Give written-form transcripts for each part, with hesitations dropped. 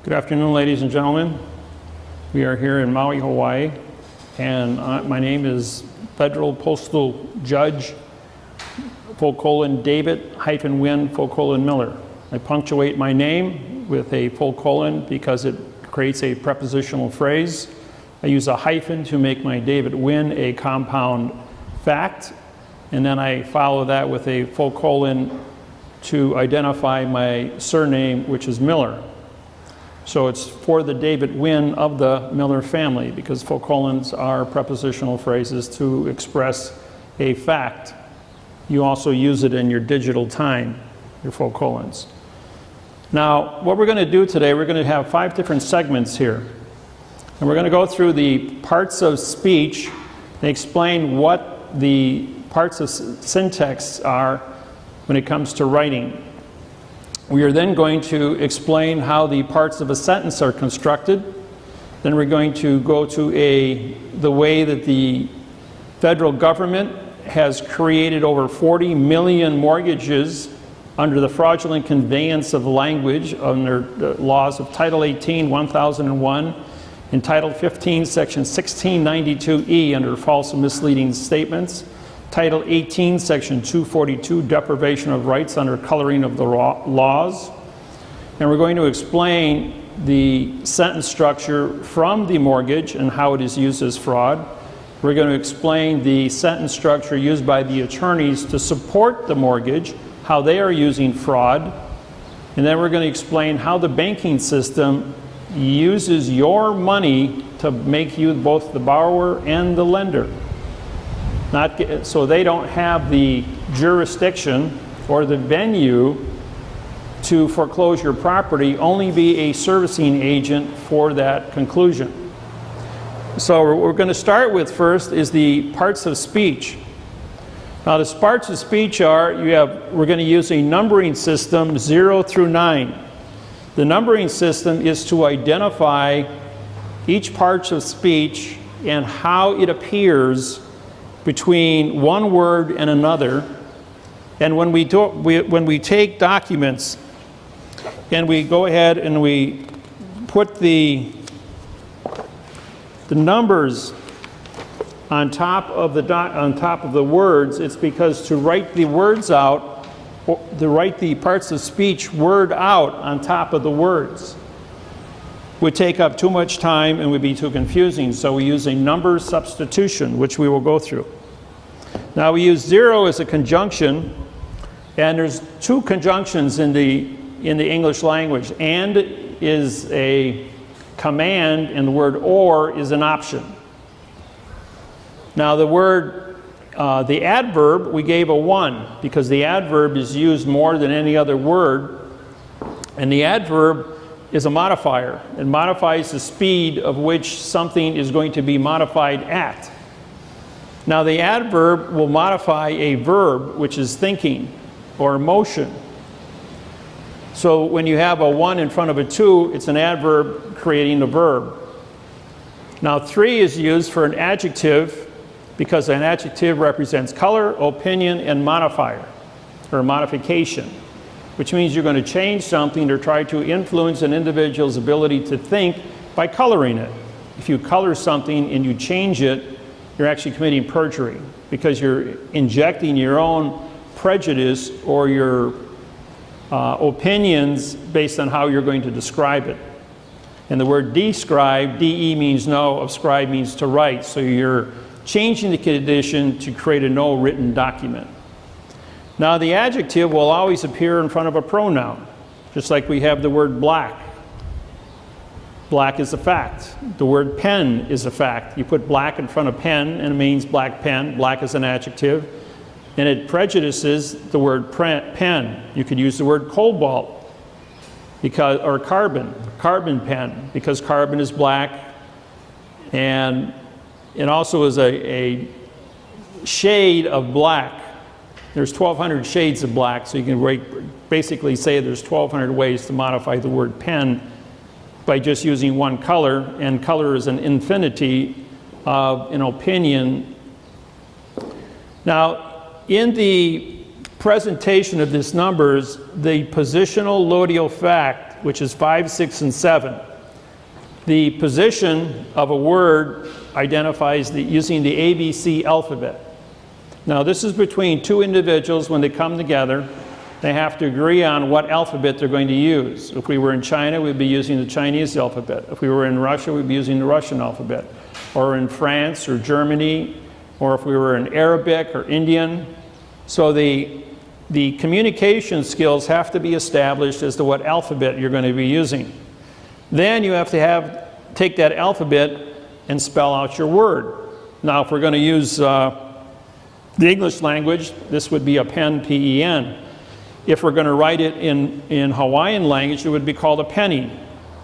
Good afternoon, ladies and gentlemen. We are here in Maui, Hawaii, and my name is Federal Postal Judge David-Wynn-Miller. I punctuate my name with a full colon because it creates a prepositional phrase. I use a hyphen to make my David Wynn a compound fact, and then I follow that with a full colon to identify my surname, which is Miller. So it's for the David Wynn of the Miller family, because full colons are prepositional phrases to express a fact. You also use it in your digital time, your full colons. Now, what we're going to do today, we're going to have 5 different segments here. And we're going to go through the parts of speech and explain what the parts of syntax are when it comes to writing. We are then going to explain how the parts of a sentence are constructed. Then we're going to go to the way that the federal government has created over 40 million mortgages under the fraudulent conveyance of language under the laws of Title 18, 1001, and Title 15, Section 1692E under false and misleading statements, Title 18, Section 242, deprivation of rights under coloring of the laws. And we're going to explain the sentence structure from the mortgage and how it is used as fraud. We're going to explain the sentence structure used by the attorneys to support the mortgage, how they are using fraud. And then we're going to explain how the banking system uses your money to make you both the borrower and the lender. So they don't have the jurisdiction or the venue to foreclose your property, only be a servicing agent for that conclusion. So what we're going to start with first is the parts of speech. Now the parts of speech are, we're going to use a numbering system 0 through 9. The numbering system is to identify each part of speech and how it appears between one word and another. And when we take documents and we go ahead and we put the numbers on top of the words, it's because to write the words out, to write the parts of speech word out on top of the words would take up too much time and would be too confusing. So we use a number substitution, which we will go through. Now we use 0 as a conjunction, and there's 2 conjunctions in the English language. And is a command, and the word or is an option. Now the word, the adverb, we gave a 1 because the adverb is used more than any other word, and the adverb is a modifier. It modifies the speed of which something is going to be modified at. Now the adverb will modify a verb, which is thinking or motion. So when you have a 1 in front of a 2, it's an adverb creating a verb. Now 3 is used for an adjective because an adjective represents color, opinion, and modifier, or modification, which means you're going to change something or try to influence an individual's ability to think by coloring it. If you color something and you change it, you're actually committing perjury because you're injecting your own prejudice or your opinions based on how you're going to describe it. And the word describe, de means know, ascribe means to write. So you're changing the condition to create a no written document. Now the adjective will always appear in front of a pronoun, just like we have the word black. Black is a fact. The word pen is a fact. You put black in front of pen and it means black pen. Black is an adjective. And it prejudices the word pen. You could use the word cobalt or carbon pen, because carbon is black, and it also is a shade of black. There's 1,200 shades of black, so you can basically say there's 1,200 ways to modify the word pen by just using one color, and color is an infinity of an opinion. Now, in the presentation of these numbers, the positional lodial fact which is 5, 6, and 7. The position of a word identifies using the ABC alphabet. Now this is between two individuals. When they come together, they have to agree on what alphabet they're going to use. If we were in China, we'd be using the Chinese alphabet. If we were in Russia, we'd be using the Russian alphabet. Or in France or Germany, or if we were in Arabic or Indian. So the communication skills have to be established as to what alphabet you're going to be using. Then you have to take that alphabet and spell out your word. Now if we're going to use the English language, this would be a pen, P-E-N. If we're going to write it in Hawaiian language, it would be called a penny,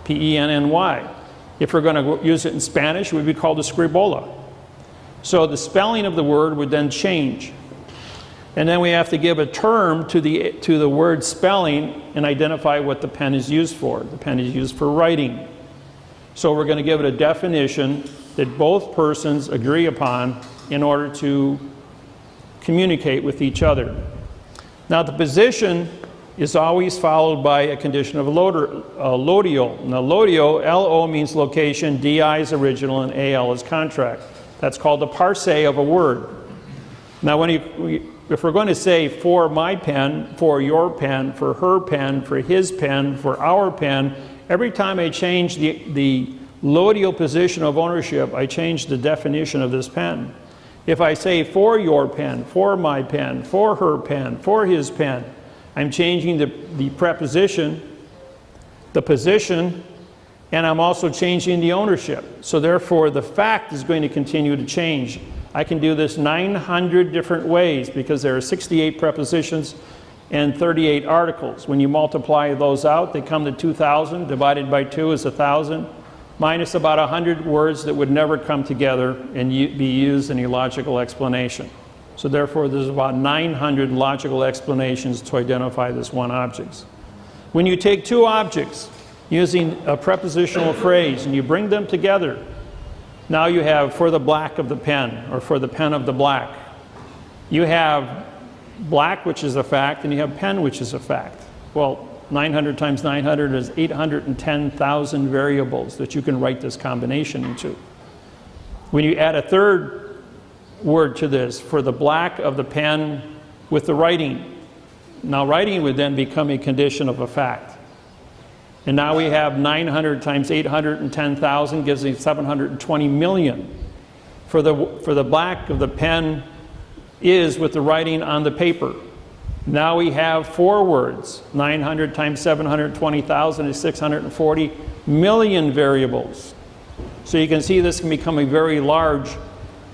P-E-N-N-Y. If we're going to use it in Spanish, it would be called a scribola. So the spelling of the word would then change. And then we have to give a term to the word spelling and identify what the pen is used for. The pen is used for writing. So we're going to give it a definition that both persons agree upon in order to communicate with each other. Now the position is always followed by a condition of lodio. Now lodio, L-O means location, D-I is original, and A-L is contract. That's called the parse of a word. Now if we're going to say for my pen, for your pen, for her pen, for his pen, for our pen, every time I change the lodio position of ownership, I change the definition of this pen. If I say for your pen, for my pen, for her pen, for his pen, I'm changing the preposition, the position, and I'm also changing the ownership. So therefore the fact is going to continue to change. I can do this 900 different ways because there are 68 prepositions and 38 articles. When you multiply those out, they come to 2,000. Divided by 2 is 1,000, minus about 100 words that would never come together and be used in a logical explanation. So therefore there's about 900 logical explanations to identify this one object. When you take two objects using a prepositional phrase and you bring them together, now you have for the black of the pen, or for the pen of the black. You have black, which is a fact, and you have pen, which is a fact. Well, 900 times 900 is 810,000 variables that you can write this combination into. When you add a third word to this, for the black of the pen with the writing, now writing would then become a condition of a fact. And now we have 900 times 810,000 gives me 720 million. For the black of the pen is with the writing on the paper. Now we have four words. 900 times 720,000 is 640 million variables. So you can see this can become a very large,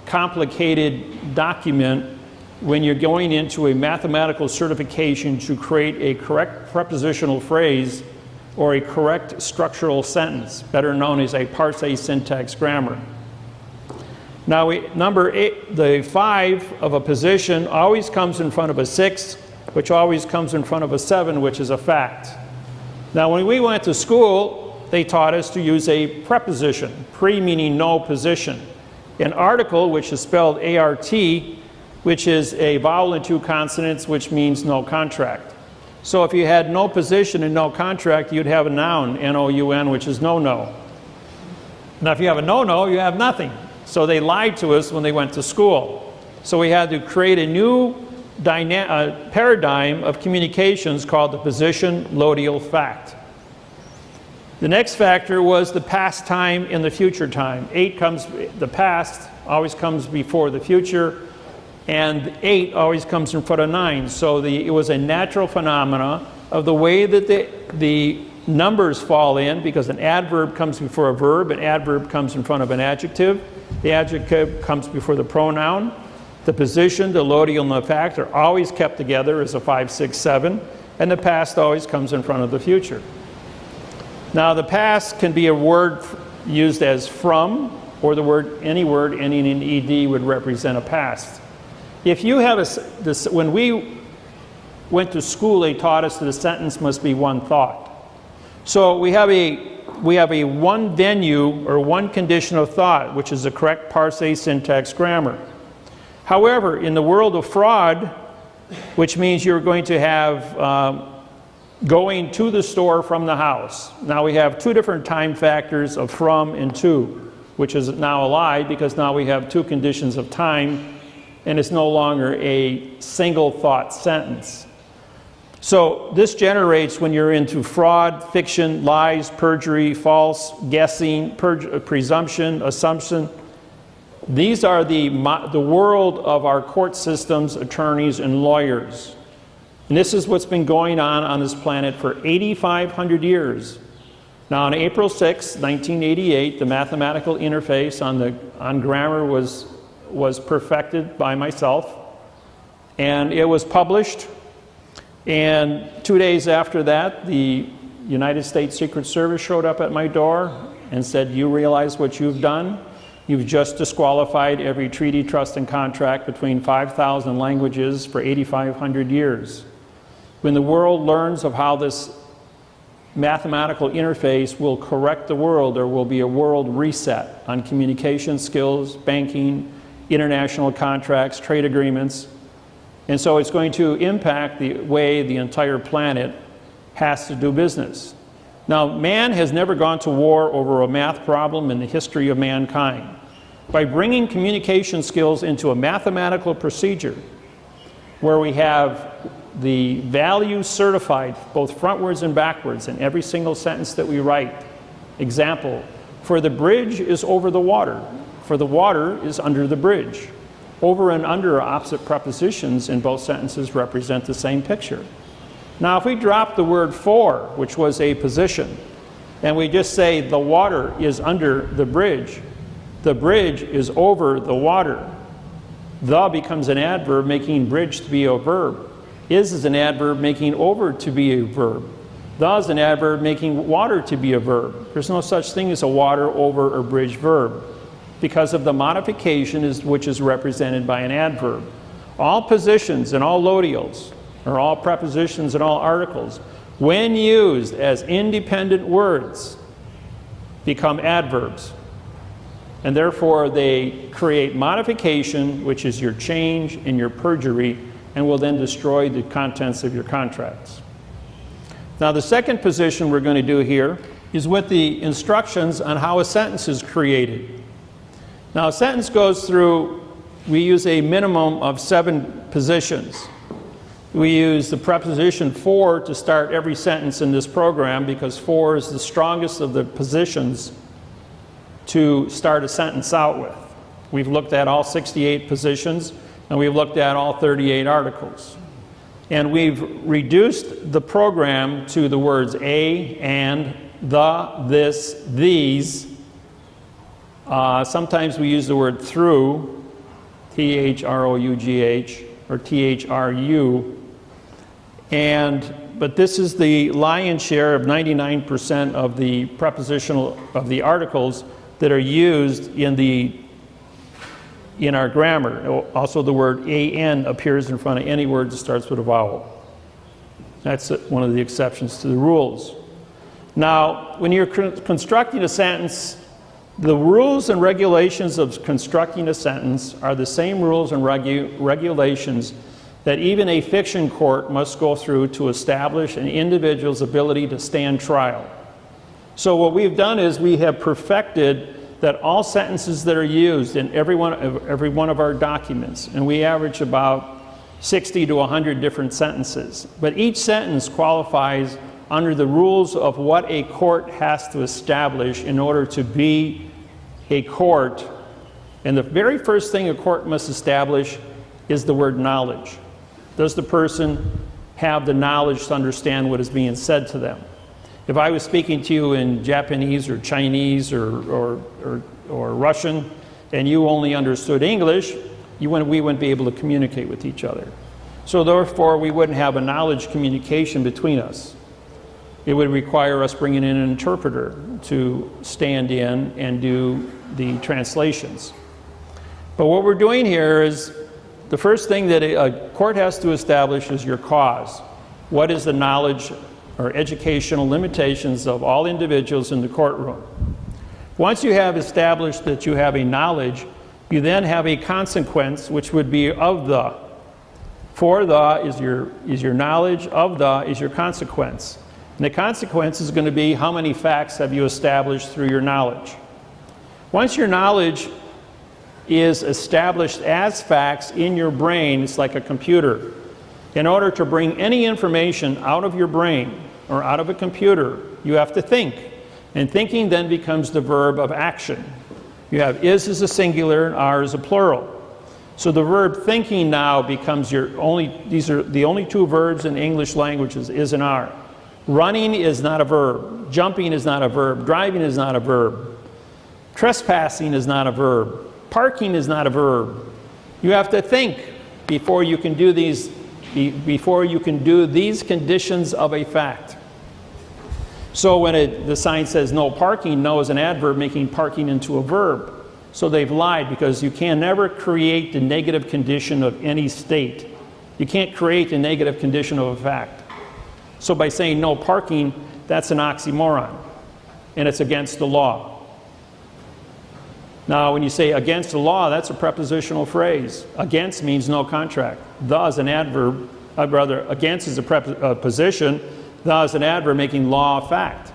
complicated document when you're going into a mathematical certification to create a correct prepositional phrase or a correct structural sentence, better known as a parse syntax grammar. Now, number 8, the 5 of a position always comes in front of a 6, which always comes in front of a 7, which is a fact. Now, when we went to school, they taught us to use a preposition, pre meaning no position, an article, which is spelled A-R-T, which is a vowel and two consonants, which means no contract. So if you had no position and no contract, you'd have a noun, N-O-U-N, which is no-no. Now if you have a no-no, you have nothing. So they lied to us when they went to school. So we had to create a new paradigm of communications called the position lodial fact. The next factor was the past time and the future time. The past always comes before the future, and 8 always comes in front of 9. So it was a natural phenomena of the way that the numbers fall in, because an adverb comes before a verb, an adverb comes in front of an adjective, the adjective comes before the pronoun, the position, the lodial, and the fact are always kept together as a 5, 6, 7, and the past always comes in front of the future. Now the past can be a word used as from, or any word ending in ed would represent a past. If you have when we went to school, they taught us that a sentence must be one thought. So we have a one venue or one condition of thought, which is the correct parse syntax grammar. However, in the world of fraud, which means you're going to have going to the store from the house. Now we have two different time factors of from and to, which is now a lie because now we have two conditions of time and it's no longer a single thought sentence. So this generates when you're into fraud, fiction, lies, perjury, false, guessing, presumption, assumption. These are the world of our court systems, attorneys, and lawyers. And this is what's been going on this planet for 8,500 years. Now on April 6, 1988, the mathematical interface on grammar was perfected by myself, and it was published. And 2 days after that, the United States Secret Service showed up at my door and said, "You realize what you've done? You've just disqualified every treaty, trust, and contract between 5,000 languages for 8,500 years." When the world learns of how this mathematical interface will correct the world, there will be a world reset on communication skills, banking, international contracts, trade agreements. And so it's going to impact the way the entire planet has to do business. Now, man has never gone to war over a math problem in the history of mankind. By bringing communication skills into a mathematical procedure where we have the value certified both frontwards and backwards in every single sentence that we write. Example, for the bridge is over the water. For the water is under the bridge. Over and under are opposite prepositions, and both sentences represent the same picture. Now, if we drop the word for, which was a position, and we just say the water is under the bridge is over the water. The becomes an adverb, making bridge to be a verb. Is an adverb, making over to be a verb. The is an adverb, making water to be a verb. There's no such thing as a water, over, or bridge verb because of the modification which is represented by an adverb. All positions and all loadials, or all prepositions and all articles, when used as independent words, become adverbs. And therefore they create modification, which is your change and your perjury, and will then destroy the contents of your contracts. Now the second position we're going to do here is with the instructions on how a sentence is created. Now a sentence goes through, we use a minimum of 7 positions. We use the preposition for to start every sentence in this program because for is the strongest of the positions to start a sentence out with. We've looked at all 68 positions and we've looked at all 38 articles. And we've reduced the program to the words a, and, the, this, these. Sometimes we use the word through, T-H-R-O-U-G-H, or T-H-R-U. But this is the lion's share of 99% of the prepositional, of the articles that are used in our grammar. Also the word an appears in front of any word that starts with a vowel. That's one of the exceptions to the rules. Now, when you're constructing a sentence, the rules and regulations of constructing a sentence are the same rules and regulations that even a fiction court must go through to establish an individual's ability to stand trial. So what we've done is we have perfected that all sentences that are used in every one of our documents, and we average about 60 to 100 different sentences. But each sentence qualifies under the rules of what a court has to establish in order to be a court. And the very first thing a court must establish is the word knowledge. Does the person have the knowledge to understand what is being said to them? If I was speaking to you in Japanese or Chinese or Russian, and you only understood English, we wouldn't be able to communicate with each other. So therefore, we wouldn't have a knowledge communication between us. It would require us bringing in an interpreter to stand in and do the translations. But what we're doing here is, the first thing that a court has to establish is your cause. What is the knowledge or educational limitations of all individuals in the courtroom? Once you have established that you have a knowledge, you then have a consequence, which would be of the. For the is your knowledge, of the is your consequence. And the consequence is going to be how many facts have you established through your knowledge. Once your knowledge is established as facts in your brain, it's like a computer. In order to bring any information out of your brain or out of a computer, you have to think. And thinking then becomes the verb of action. You have is a singular and are is a plural. So the verb thinking now becomes these are the only two verbs in English languages, is and are. Running is not a verb. Jumping is not a verb. Driving is not a verb. Trespassing is not a verb. Parking is not a verb. You have to think before you can do these conditions of a fact. So when the sign says no parking, no is an adverb making parking into a verb. So they've lied, because you can never create the negative condition of any state. You can't create the negative condition of a fact. So by saying no parking, that's an oxymoron, and it's against the law. Now when you say against the law, that's a prepositional phrase. Against means no contract. The is an adverb, against is a position. The is an adverb making law a fact.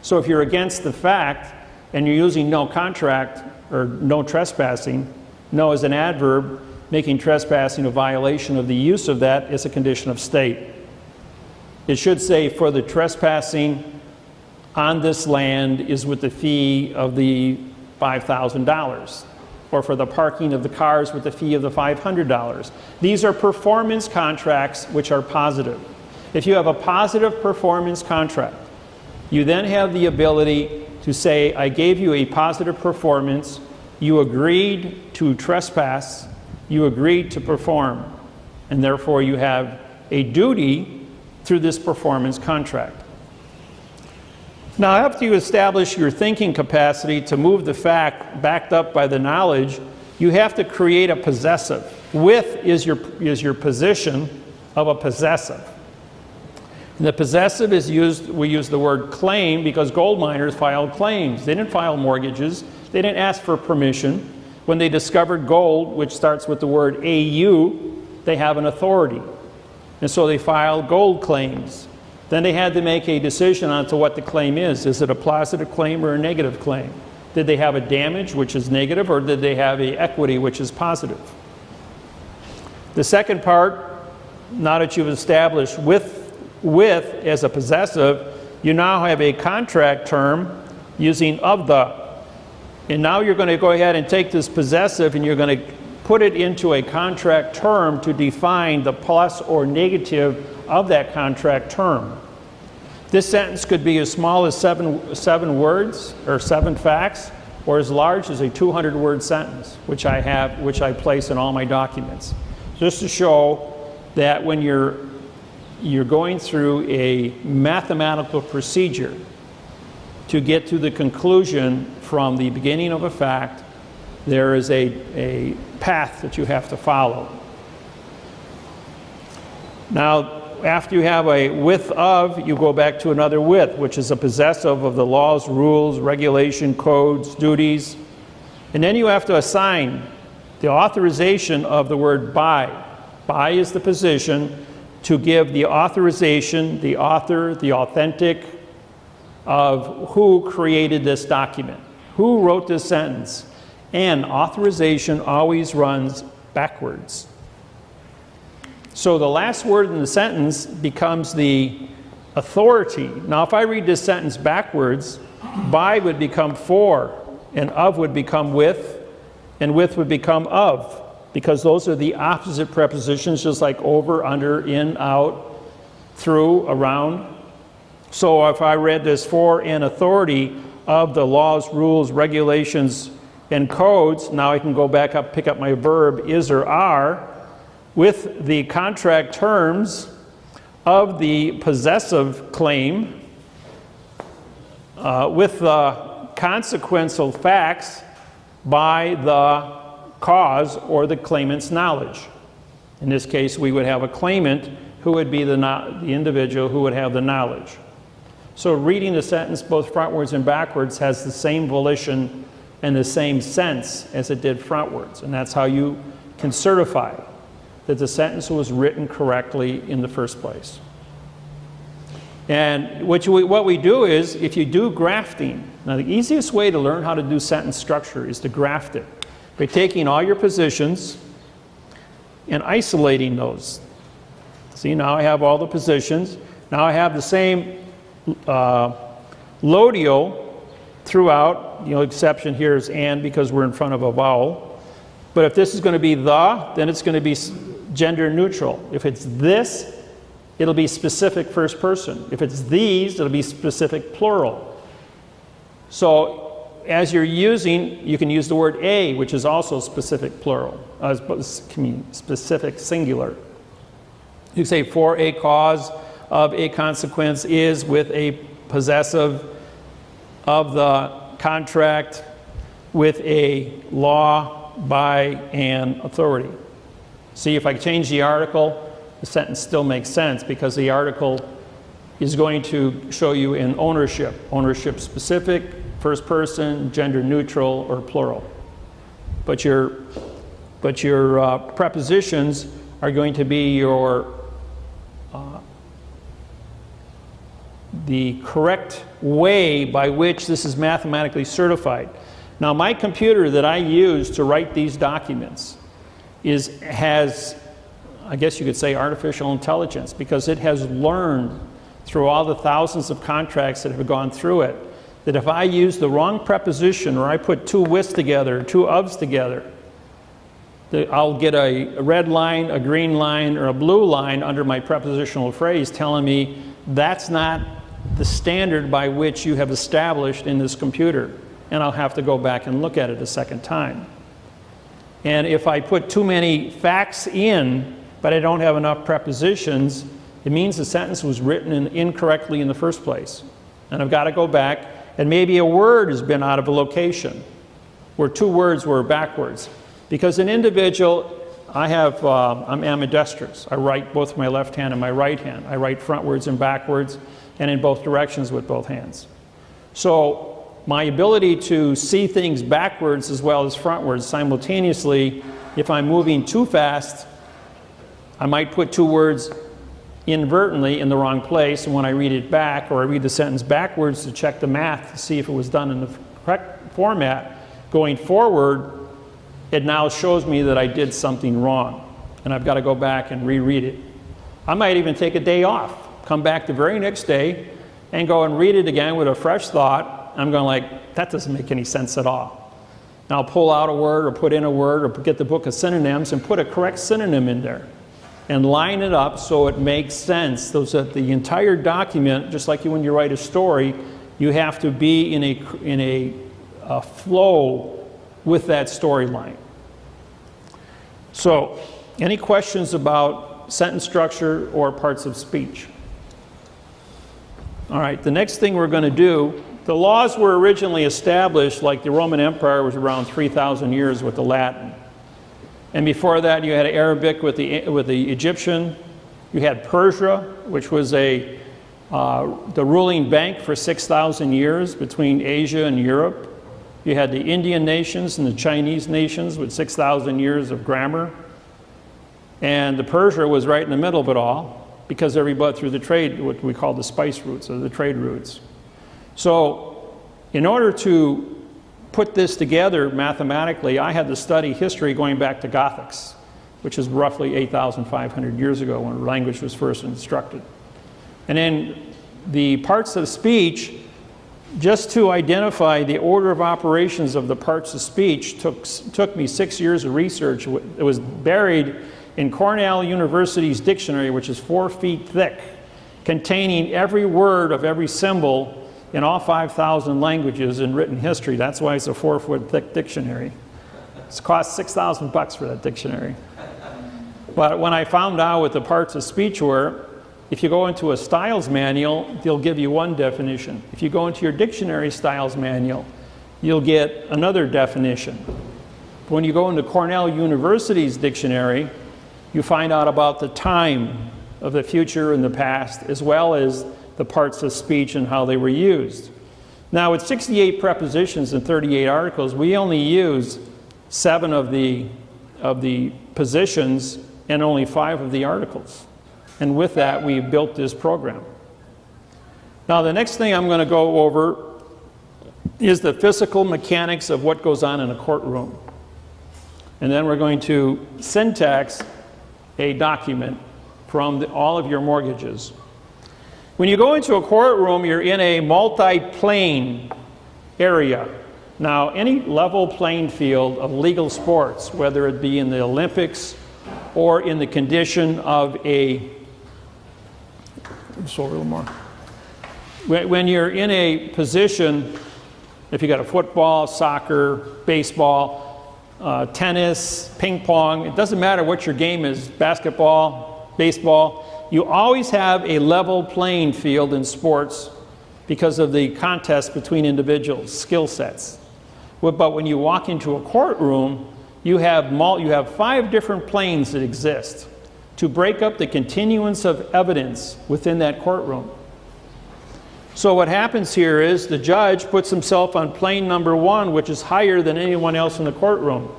So if you're against the fact and you're using no contract or no trespassing, no is an adverb making trespassing a violation of the use of that as a condition of state. It should say, for the trespassing on this land is with the fee of the $5,000, or for the parking of the cars with the fee of the $500. These are performance contracts which are positive. If you have a positive performance contract, you then have the ability to say, I gave you a positive performance, you agreed to trespass, you agreed to perform, and therefore you have a duty through this performance contract. Now, after you establish your thinking capacity to move the fact backed up by the knowledge, you have to create a possessive. With is your position of a possessive. And the possessive is used, we use the word claim because gold miners filed claims. They didn't file mortgages. They didn't ask for permission. When they discovered gold, which starts with the word AU, they have an authority. And so they filed gold claims. Then they had to make a decision on to what the claim is. Is it a positive claim or a negative claim? Did they have a damage, which is negative, or did they have an equity, which is positive? The second part, now that you've established with as a possessive, you now have a contract term using of the. And now you're going to go ahead and take this possessive and you're going to put it into a contract term to define the plus or negative of that contract term. This sentence could be as small as seven words or 7 facts, or as large as a 200-word sentence, which I place in all my documents, just to show that when you're going through a mathematical procedure to get to the conclusion from the beginning of a fact, there is a path that you have to follow. Now, after you have a with of, you go back to another with, which is a possessive of the laws, rules, regulation, codes, duties. And then you have to assign the authorization of the word by. By is the position to give the authorization, the author, the authentic of who created this document, who wrote this sentence. And authorization always runs backwards. So the last word in the sentence becomes the authority. Now, if I read this sentence backwards, by would become for, and of would become with, and with would become of, because those are the opposite prepositions, just like over, under, in, out, through, around. So if I read this for and authority of the laws, rules, regulations, and codes, now I can go back up, pick up my verb is or are, with the contract terms of the possessive claim, with the consequential facts by the cause or the claimant's knowledge. In this case, we would have a claimant who would be the individual who would have the knowledge. So reading the sentence both frontwards and backwards has the same volition and the same sense as it did frontwards, and that's how you can certify. that the sentence was written correctly in the first place. And what we do is, if you do grafting, now the easiest way to learn how to do sentence structure is to graft it by taking all your positions and isolating those. See, now I have all the positions. Now I have the same lodio throughout. The only exception here is and, because we're in front of a vowel. But if this is going to be the, then it's going to be gender neutral. If it's this, it'll be specific first person. If it's these, it'll be specific plural. So as you're using, you can use the word a, which is also specific plural, specific singular. You say for a cause of a consequence is with a possessive of the contract with a law by an authority. See, if I change the article, the sentence still makes sense because the article is going to show you in ownership. Ownership specific, first person, gender neutral, or plural. But your prepositions are going to be the correct way by which this is mathematically certified. Now, my computer that I use to write these documents has, I guess you could say, artificial intelligence, because it has learned through all the thousands of contracts that have gone through it, that if I use the wrong preposition or I put two withs together, two ofs together, I'll get a red line, a green line, or a blue line under my prepositional phrase telling me that's not the standard by which you have established in this computer. And I'll have to go back and look at it a second time. And if I put too many facts in, but I don't have enough prepositions, it means the sentence was written incorrectly in the first place. And I've got to go back, and maybe a word has been out of a location, where two words were backwards. Because an individual, I'm ambidextrous. I write both my left hand and my right hand. I write frontwards and backwards, and in both directions with both hands. So my ability to see things backwards as well as frontwards simultaneously, if I'm moving too fast, I might put two words inadvertently in the wrong place, and when I read it back, or I read the sentence backwards to check the math to see if it was done in the correct format, going forward, it now shows me that I did something wrong, and I've got to go back and reread it. I might even take a day off, come back the very next day, and go and read it again with a fresh thought. I'm going like, that doesn't make any sense at all. And I'll pull out a word or put in a word or get the book of synonyms and put a correct synonym in there and line it up so it makes sense. So that the entire document, just like when you write a story, you have to be in a flow with that storyline. So, any questions about sentence structure or parts of speech? All right, the next thing we're going to do, the laws were originally established, like the Roman Empire was around 3,000 years with the Latin. And before that, you had Arabic with the Egyptian. You had Persia, which was the ruling bank for 6,000 years between Asia and Europe. You had the Indian nations and the Chinese nations with 6,000 years of grammar. And the Persia was right in the middle of it all, because everybody through the trade, what we call the spice routes, or the trade routes. So in order to put this together mathematically, I had to study history going back to Gothics, which is roughly 8,500 years ago when language was first instructed. And then the parts of speech, just to identify the order of operations of the parts of speech took me 6 years of research. It was buried in Cornell University's dictionary, which is 4 feet thick, containing every word of every symbol in all 5,000 languages in written history. That's why it's a 4-foot thick dictionary. It's cost $6,000 for that dictionary. But when I found out what the parts of speech were, if you go into a Styles manual, they'll give you one definition. If you go into your dictionary Styles manual, you'll get another definition. But when you go into Cornell University's dictionary, you find out about the time of the future and the past, as well as the parts of speech and how they were used. Now, with 68 prepositions and 38 articles, we only use 7 of the positions and only 5 of the articles. And with that, we built this program. Now, the next thing I'm going to go over is the physical mechanics of what goes on in a courtroom. And then we're going to syntax a document from all of your mortgages. When you go into a courtroom, you're in a multi-plane area. Now, any level playing field of legal sports, whether it be in the Olympics or in the condition of a, just over a little more. When you're in a position, if you got a football, soccer, baseball, tennis, ping pong, it doesn't matter what your game is, basketball, baseball, you always have a level playing field in sports because of the contest between individuals, skill sets. But when you walk into a courtroom, you have 5 different planes that exist to break up the continuance of evidence within that courtroom. So what happens here is the judge puts himself on plane number 1, which is higher than anyone else in the courtroom.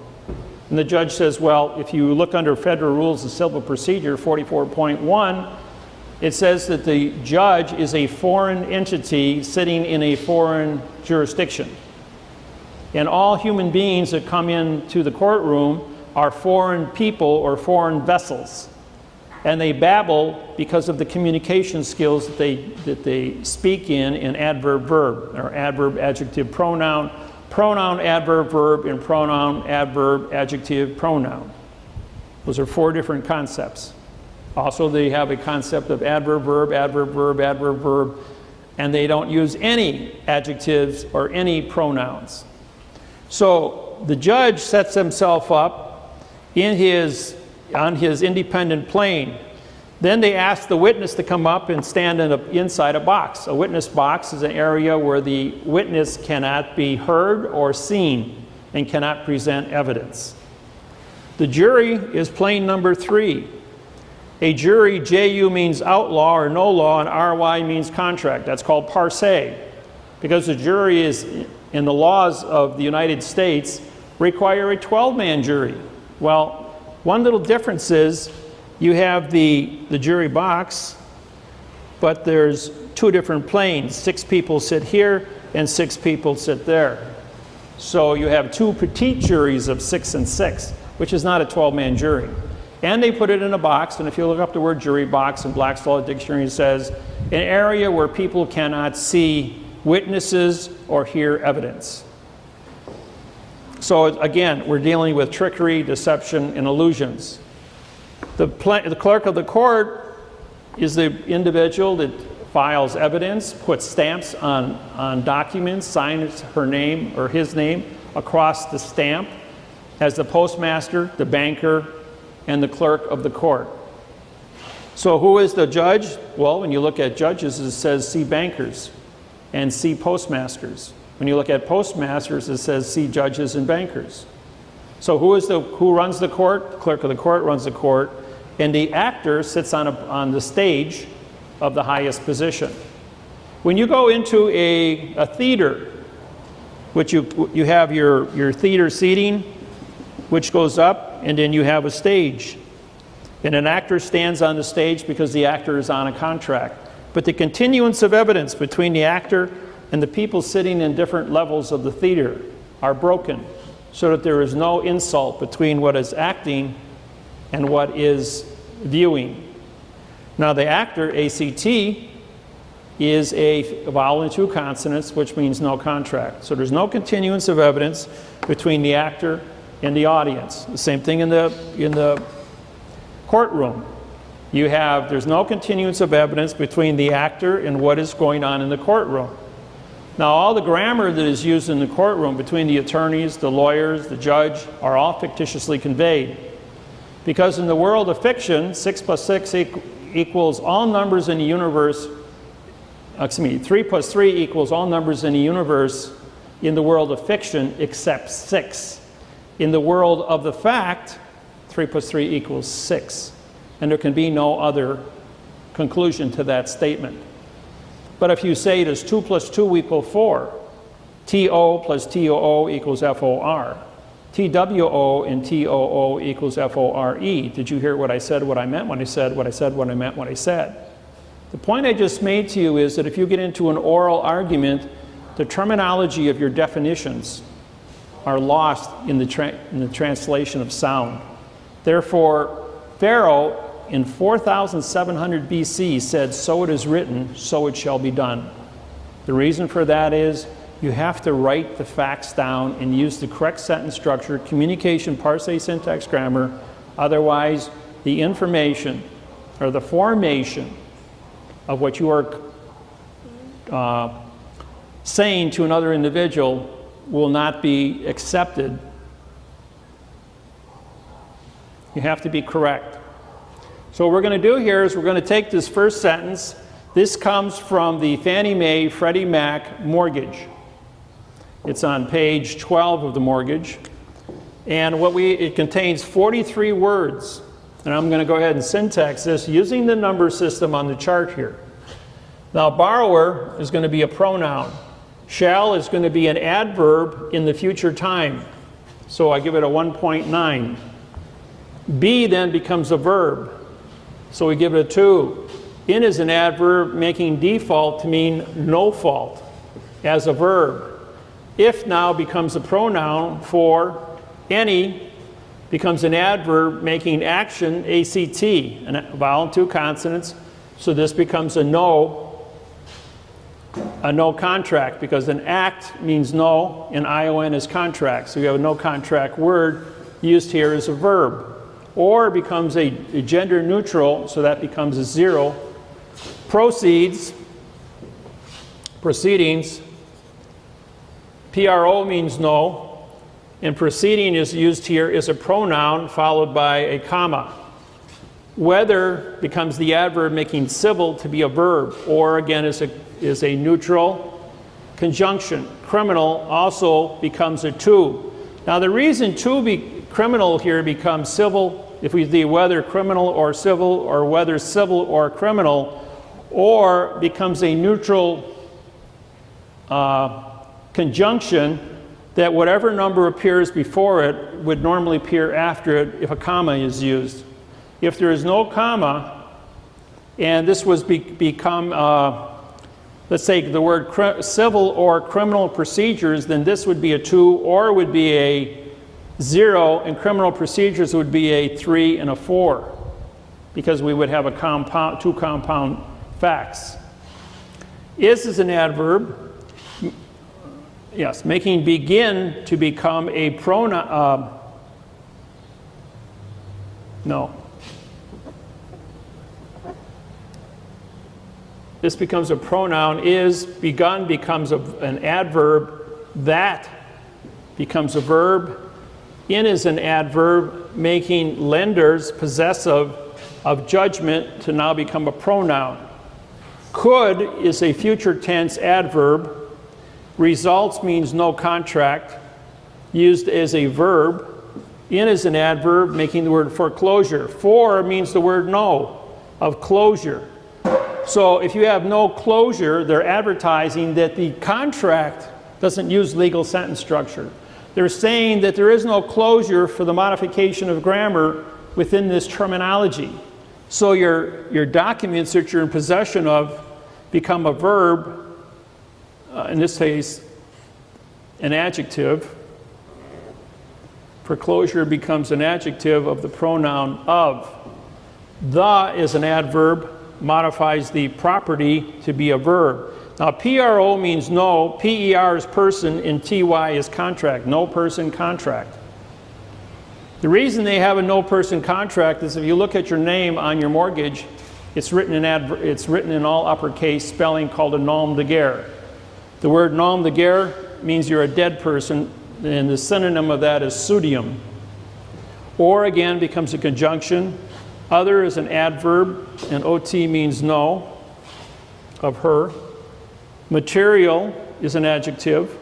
And the judge says, well, if you look under Federal Rules of Civil Procedure 44.1, it says that the judge is a foreign entity sitting in a foreign jurisdiction. And all human beings that come into the courtroom are foreign people or foreign vessels. And they babble because of the communication skills that they speak in adverb verb, or adverb adjective pronoun, pronoun adverb verb, and pronoun adverb adjective pronoun. Those are 4 different concepts. Also, they have a concept of adverb verb, adverb verb, adverb verb, and they don't use any adjectives or any pronouns. So the judge sets himself up on his independent plane. Then they ask the witness to come up and stand inside a box. A witness box is an area where the witness cannot be heard or seen and cannot present evidence. The jury is plane number 3. A jury, J-U means outlaw or no law, and R-Y means contract. That's called par se, because the jury is, in the laws of the United States, require a 12-man jury. Well, one little difference is you have the jury box, but there's 2 different planes. 6 people sit here and 6 people sit there. So you have 2 petite juries of 6 and 6, which is not a 12-man jury. And they put it in a box, and if you look up the word jury box in Black's Law Dictionary, it says, an area where people cannot see witnesses or hear evidence. So again, we're dealing with trickery, deception, and illusions. The clerk of the court is the individual that files evidence, puts stamps on documents, signs her name or his name across the stamp, as the postmaster, the banker, and the clerk of the court. So who is the judge? Well, when you look at judges, it says see bankers and see postmasters. When you look at postmasters, it says see judges and bankers. So who runs the court? The clerk of the court runs the court, and the actor sits on the stage of the highest position. When you go into a theater, which you have your theater seating, which goes up, and then you have a stage. And an actor stands on the stage because the actor is on a contract. But the continuance of evidence between the actor and the people sitting in different levels of the theater are broken, so that there is no insult between what is acting and what is viewing. Now the actor, ACT, is a vowel and 2 consonants, which means no contract. So there's no continuance of evidence between the actor and the audience. The same thing in the courtroom. There's no continuance of evidence between the actor and what is going on in the courtroom. Now, all the grammar that is used in the courtroom between the attorneys, the lawyers, the judge, are all fictitiously conveyed. Because in the world of fiction, 6 plus 6 equals all numbers in the universe, 3 plus 3 equals all numbers in the universe in the world of fiction except 6. In the world of the fact, 3 plus 3 equals 6. And there can be no other conclusion to that statement. But if you say does 2 plus 2 equal 4, TO plus TOO equals FOR. TWO and TOO equals FORE. Did you hear what I said, what I meant when I said what I said, what I meant, what I said? The point I just made to you is that if you get into an oral argument, the terminology of your definitions are lost in the translation of sound. Therefore, Pharaoh in 4700 BC said, "So it is written, so it shall be done." The reason for that is you have to write the facts down and use the correct sentence structure, communication, parsing, syntax, grammar. Otherwise, the information or the formation of what you are saying to another individual will not be accepted. You have to be correct. So what we're going to do here is we're going to take this first sentence. This comes from the Fannie Mae Freddie Mac mortgage. It's on page 12 of the mortgage. And it contains 43 words. And I'm going to go ahead and syntax this using the number system on the chart here. Now, borrower is going to be a pronoun. Shall is going to be an adverb in the future time. So I give it a 1.9. Be then becomes a verb. So we give it a 2. In is an adverb making default to mean no fault as a verb. If now becomes a pronoun for any becomes an adverb making action ACT, a vowel and 2 consonants. So this becomes a no contract because an act means no and ION is contract. So you have a no contract word used here as a verb. Or becomes a gender neutral, so that becomes a 0. Proceedings. PRO means no, and proceeding is used here as a pronoun followed by a comma. Whether becomes the adverb making civil to be a verb, or again is a neutral conjunction. Criminal also becomes a 2. Now the reason criminal here becomes civil, if we do whether criminal or civil, or whether civil or criminal, or becomes a neutral conjunction, that whatever number appears before it would normally appear after it if a comma is used. If there is no comma, and this was become, let's say the word civil or criminal procedures, then this would be a 2 or would be a 0, and criminal procedures would be a 3 and a 4, because we would have a 2 compound facts. Is an adverb. Yes, making begin to become a pronoun. No. This becomes a pronoun. Is begun becomes an adverb. That becomes a verb. In is an adverb, making lenders possessive of judgment to now become a pronoun. Could is a future tense adverb. Results means no contract, used as a verb. In is an adverb, making the word foreclosure. For means the word no, of closure. So if you have no closure, they're advertising that the contract doesn't use legal sentence structure. They're saying that there is no closure for the modification of grammar within this terminology. So your documents that you're in possession of become a verb. In this case, an adjective. Foreclosure becomes an adjective of the pronoun of. The is an adverb, modifies the property to be a verb. Now, PRO means no, PER is person, and TY is contract, no person contract. The reason they have a no person contract is if you look at your name on your mortgage, it's written in all uppercase spelling called a nom de guerre. The word nom de guerre means you're a dead person, and the synonym of that is pseudium. Or again becomes a conjunction. Other is an adverb, and OT means no, of her. Material is an adjective.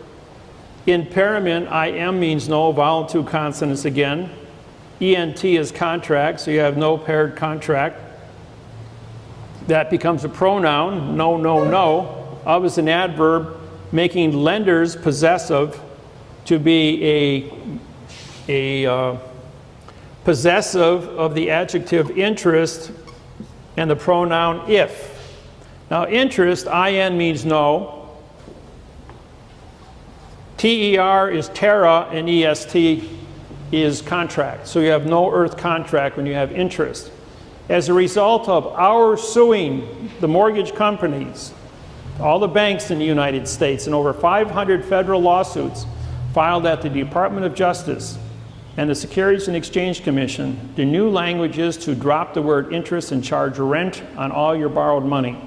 Impairment, IM means no, vowel 2 consonants again. ENT is contract, so you have no paired contract. That becomes a pronoun, no, no, no. Of is an adverb, making lenders possessive to be a possessive of the adjective interest and the pronoun if. Now interest, in, means no. Ter is terra, and est is contract. So you have no earth contract when you have interest. As a result of our suing the mortgage companies, all the banks in the United States, and over 500 federal lawsuits filed at the Department of Justice and the Securities and Exchange Commission, the new language is to drop the word interest and charge rent on all your borrowed money.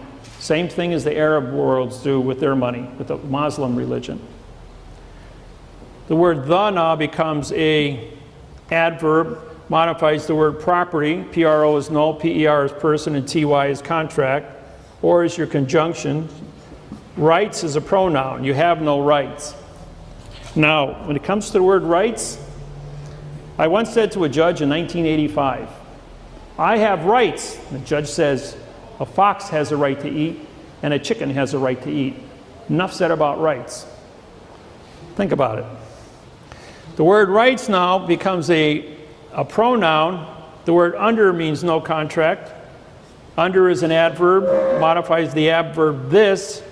Same thing as the Arab worlds do with their money, with the Muslim religion. The word the now becomes a adverb, modifies the word property. Pro is no, per is person, and ty is contract, or is your conjunction. Rights is a pronoun. You have no rights. Now, when it comes to the word rights, I once said to a judge in 1985, I have rights. The judge says, a fox has a right to eat, and a chicken has a right to eat. Enough said about rights. Think about it. The word rights now becomes a pronoun. The word under means no contract. Under is an adverb, modifies the adverb this,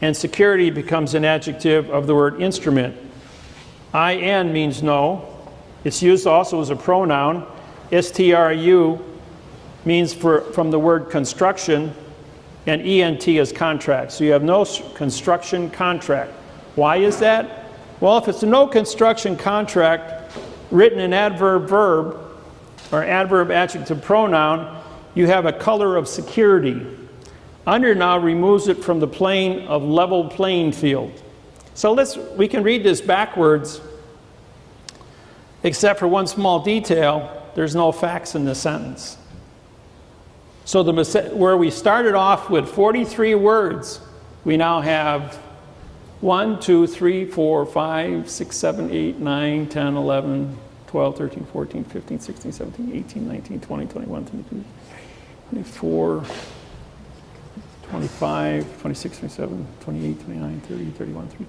and security becomes an adjective of the word instrument. In means no. It's used also as a pronoun. Stru means from the word construction, and ent is contract. So you have no construction contract. Why is that? Well, if it's a no construction contract written in adverb verb or adverb adjective pronoun, you have a color of security. Under now removes it from the plane of level playing field. So we can read this backwards, except for one small detail. There's no facts in the sentence. So where we started off with 43 words, we now have 1, 2, 3, 4, 5, 6, 7, 8, 9, 10, 11, 12, 13, 14, 15, 16, 17, 18, 19, 20, 21, 22, 24, 25, 26, 27, 28, 29, 30, 31, 32,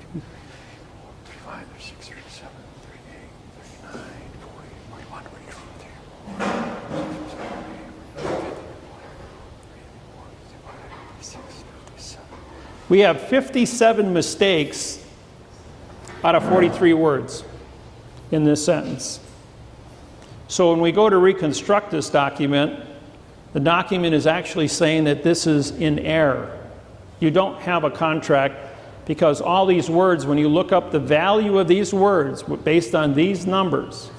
35, 36, 37, 38, 39, 40, 41, 42, 43. We have 57 mistakes out of 43 words in this sentence. So when we go to reconstruct this document, the document is actually saying that this is in error. You don't have a contract because all these words, when you look up the value of these words based on these numbers,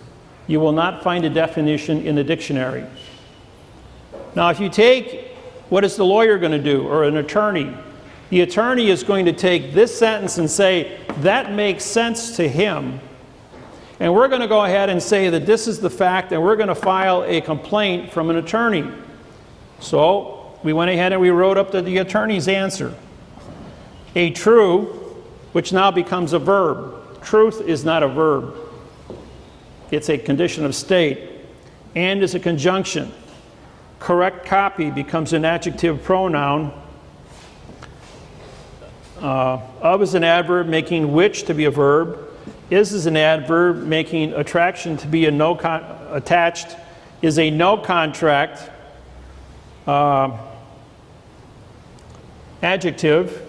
you will not find a definition in the dictionary. Now, if you take, what is the lawyer going to do, or an attorney? The attorney is going to take this sentence and say, that makes sense to him. And we're going to go ahead and say that this is the fact, and we're going to file a complaint from an attorney. So we went ahead and we wrote up the attorney's answer. A true, which now becomes a verb. Truth is not a verb. It's a condition of state. And is a conjunction. Correct copy becomes an adjective pronoun. Of is an adverb, making which to be a verb. Is an adverb, making attraction to be a no attached. Is a no contract. Adjective.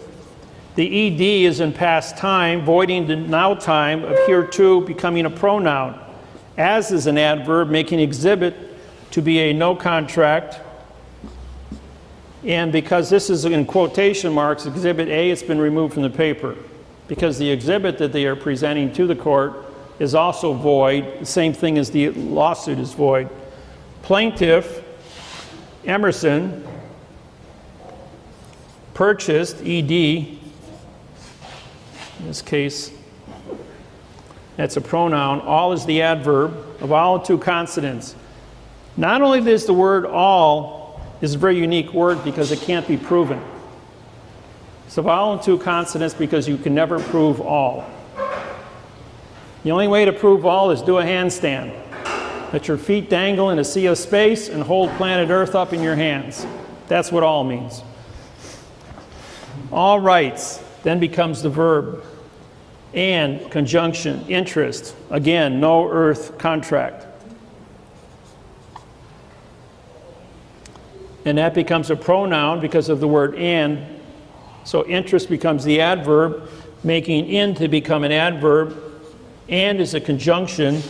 The ed is in past time, voiding the now time of hereto becoming a pronoun. As is an adverb, making exhibit to be a no contract. And because this is in quotation marks, Exhibit A, it's been removed from the paper. Because the exhibit that they are presenting to the court is also void. The same thing as the lawsuit is void. Plaintiff, Emerson, purchased, ED, in this case, that's a pronoun. All is the adverb of all and two consonants. Not only is the word all is a very unique word because it can't be proven. It's a vowel and two consonants because you can never prove all. The only way to prove all is do a handstand. Let your feet dangle in a sea of space and hold planet Earth up in your hands. That's what all means. All rights then becomes the verb. and, conjunction, interest. Again, no earth contract. And that becomes a pronoun because of the word and. So interest becomes the adverb, making in to become an adverb. And is a conjunction.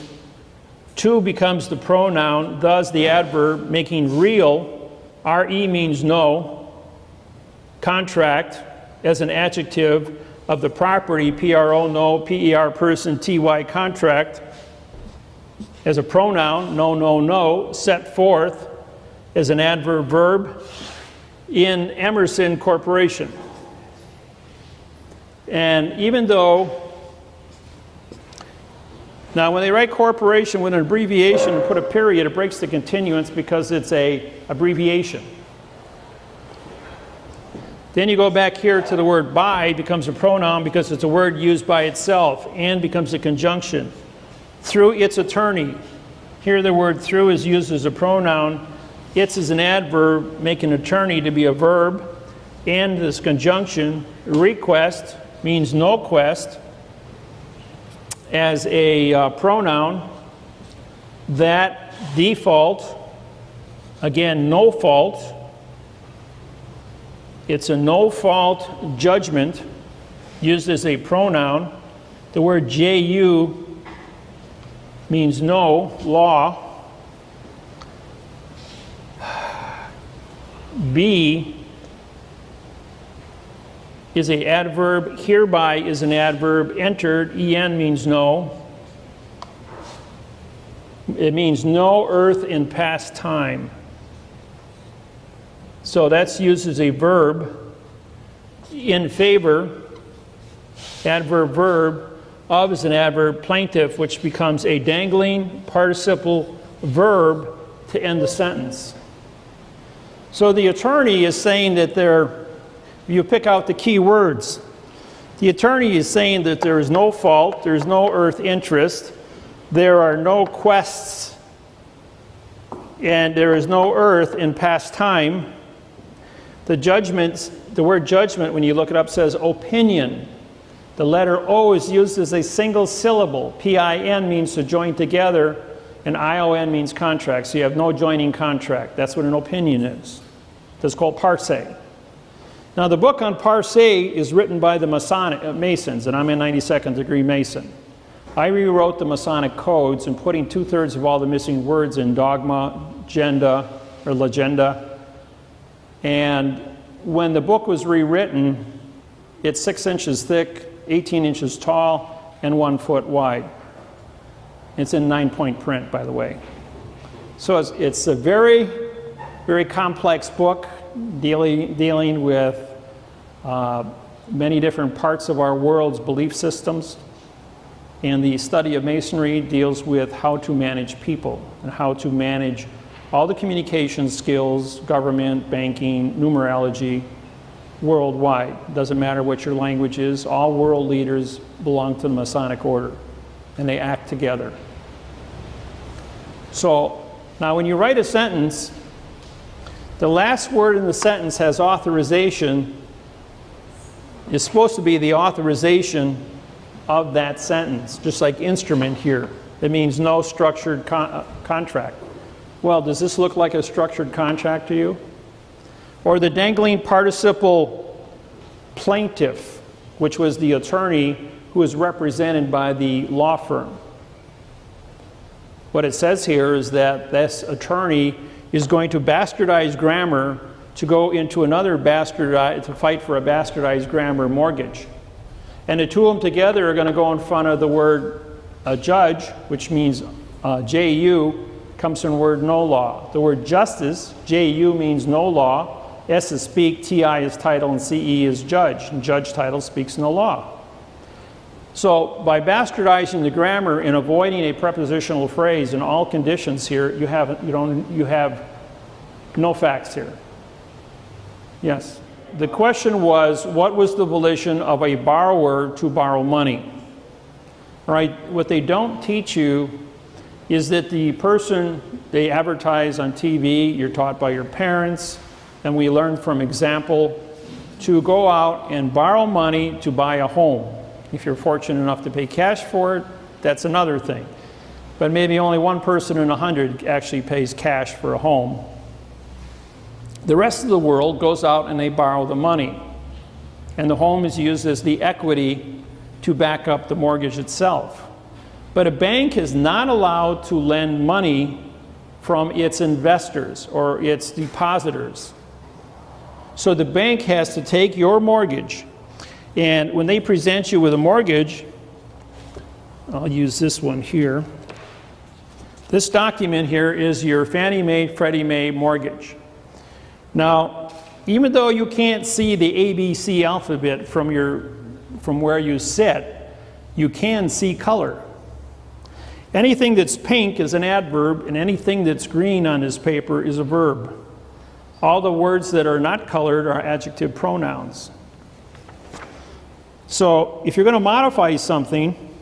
To becomes the pronoun, thus the adverb, making real. Re means no. Contract as an adjective of the property, pro, no, per, person, ty, contract. As a pronoun, no, set forth as an adverb verb in Emerson Corporation. And even though, now when they write corporation with an abbreviation and put a period, it breaks the continuance because it's a abbreviation. Then you go back here to the word by, it becomes a pronoun because it's a word used by itself, and becomes a conjunction. Through its attorney. Here the word through is used as a pronoun. Its is an adverb, making attorney to be a verb. And this conjunction, request, means no quest, as a pronoun. That default, again, no fault. It's a no-fault judgment used as a pronoun. The word ju means no, law. Be is an adverb. Hereby is an adverb. Entered, en means no. It means no earth in past time. So that's used as a verb. In favor, adverb verb. Of is an adverb. Plaintiff, which becomes a dangling participle verb to end the sentence. So the attorney is saying that you pick out the key words. The attorney is saying that there is no fault, there is no earth interest, there are no quests, and there is no earth in past time. The word judgment, when you look it up, says opinion. The letter O is used as a single syllable. P-I-N means to join together, and I-O-N means contract. So you have no joining contract. That's what an opinion is. That's called parse. Now the book on parse is written by the Masons, and I'm a 92nd degree Mason. I rewrote the Masonic codes and putting 2/3 of all the missing words in dogma, legenda. And when the book was rewritten, it's 6 inches thick, 18 inches tall, and 1 foot wide. It's in 9-point print, by the way. So it's a very, very complex book dealing with many different parts of our world's belief systems. And the study of Masonry deals with how to manage people and how to manage all the communication skills, government, banking, numerology, worldwide. Doesn't matter what your language is, all world leaders belong to the Masonic order, and they act together. So, now when you write a sentence, the last word in the sentence has authorization. It's supposed to be the authorization of that sentence, just like instrument here. It means no structured contract. Well, does this look like a structured contract to you? Or the dangling participle plaintiff, which was the attorney who was represented by the law firm. What it says here is that this attorney is going to bastardize grammar to go into another to fight for a bastardized grammar mortgage. And the two of them together are going to go in front of the word judge, which means J-U, comes from the word no law. The word justice, J-U, means no law. S is speak, T-I is title, and C-E is judge. And judge title speaks no law. So by bastardizing the grammar and avoiding a prepositional phrase in all conditions here, you have no facts here. Yes. The question was, what was the volition of a borrower to borrow money? Right? What they don't teach you is that the person they advertise on TV, you're taught by your parents, and we learn from example, to go out and borrow money to buy a home. If you're fortunate enough to pay cash for it, that's another thing. But maybe only one person in 100 actually pays cash for a home. The rest of the world goes out and they borrow the money. And the home is used as the equity to back up the mortgage itself. But a bank is not allowed to lend money from its investors or its depositors. So the bank has to take your mortgage, and when they present you with a mortgage, I'll use this one here. This document here is your Fannie Mae, Freddie Mae mortgage. Now, even though you can't see the ABC alphabet from where you sit, you can see color. Anything that's pink is an adverb, and anything that's green on this paper is a verb. All the words that are not colored are adjective pronouns. So if you're going to modify something,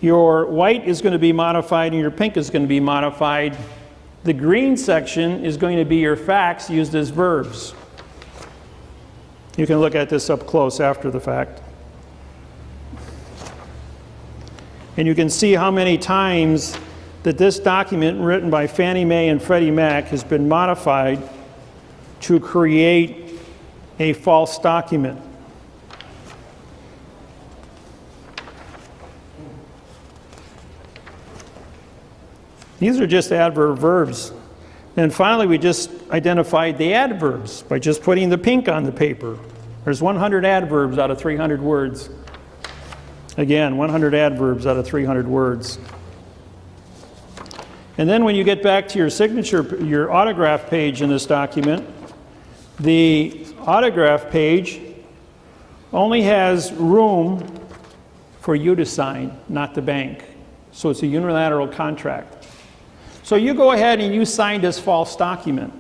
your white is going to be modified and your pink is going to be modified. The green section is going to be your facts used as verbs. You can look at this up close after the fact. And you can see how many times that this document written by Fannie Mae and Freddie Mac has been modified to create a false document. These are just adverb verbs. And finally, we just identified the adverbs by just putting the pink on the paper. There's 100 adverbs out of 300 words. Again, 100 adverbs out of 300 words. And then when you get back to your signature, your autograph page in this document, the autograph page only has room for you to sign, not the bank. So it's a unilateral contract. So you go ahead and you sign this false document.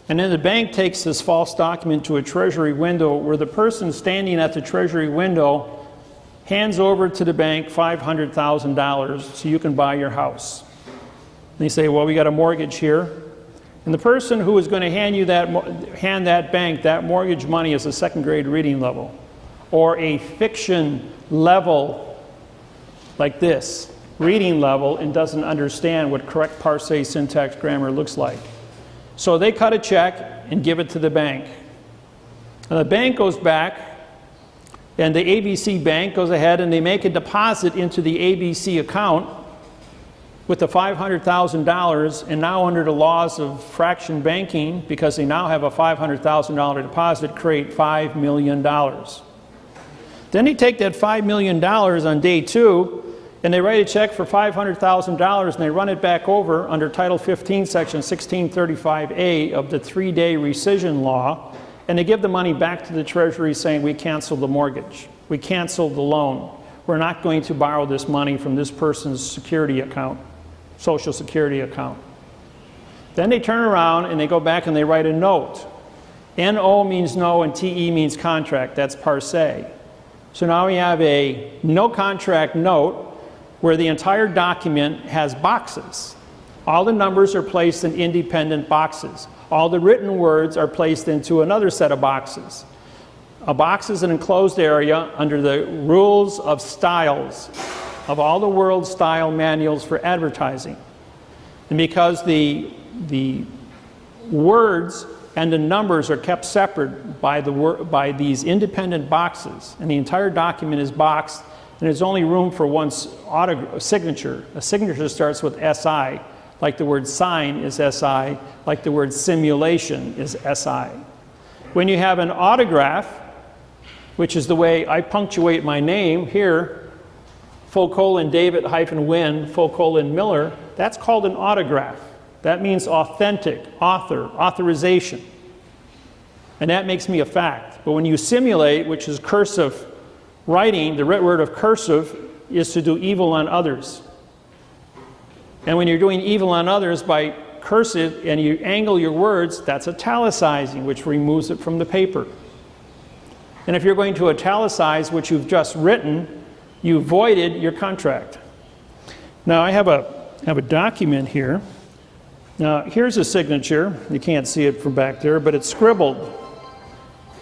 And then the bank takes this false document to a treasury window where the person standing at the treasury window hands over to the bank $500,000 so you can buy your house. And they say, well, we got a mortgage here. And the person who is going to hand that bank that mortgage money is a second grade reading level or a fiction level like this. Reading level and doesn't understand what correct parse, syntax, grammar looks like. So they cut a check and give it to the bank. And the bank goes back, and the ABC bank goes ahead and they make a deposit into the ABC account with the $500,000, and now under the laws of fraction banking, because they now have a $500,000 deposit, create $5 million. Then they take that $5 million on day 2, and they write a check for $500,000 and they run it back over under Title 15, Section 1635A of the 3-day rescission law, and they give the money back to the Treasury saying, we canceled the mortgage, we canceled the loan, we're not going to borrow this money from this person's security account, Social Security account. Then they turn around and they go back and they write a note. NO means no and TE means contract, that's parse. So now we have a no contract note where the entire document has boxes. All the numbers are placed in independent boxes. All the written words are placed into another set of boxes. A box is an enclosed area under the rules of styles of all the world's style manuals for advertising. And because the words and the numbers are kept separate by these independent boxes, and the entire document is boxed, and there's only room for one signature. A signature starts with SI, like the word sign is SI, like the word simulation is SI. When you have an autograph, which is the way I punctuate my name here, David Wynn, Miller, that's called an autograph. That means authentic, author, authorization. And that makes me a fact. But when you simulate, which is cursive writing, the root word of cursive is to do evil on others. And when you're doing evil on others by cursive and you angle your words, that's italicizing, which removes it from the paper. And if you're going to italicize what you've just written, you voided your contract. Now I have a document here. Now here's a signature. You can't see it from back there, but it's scribbled.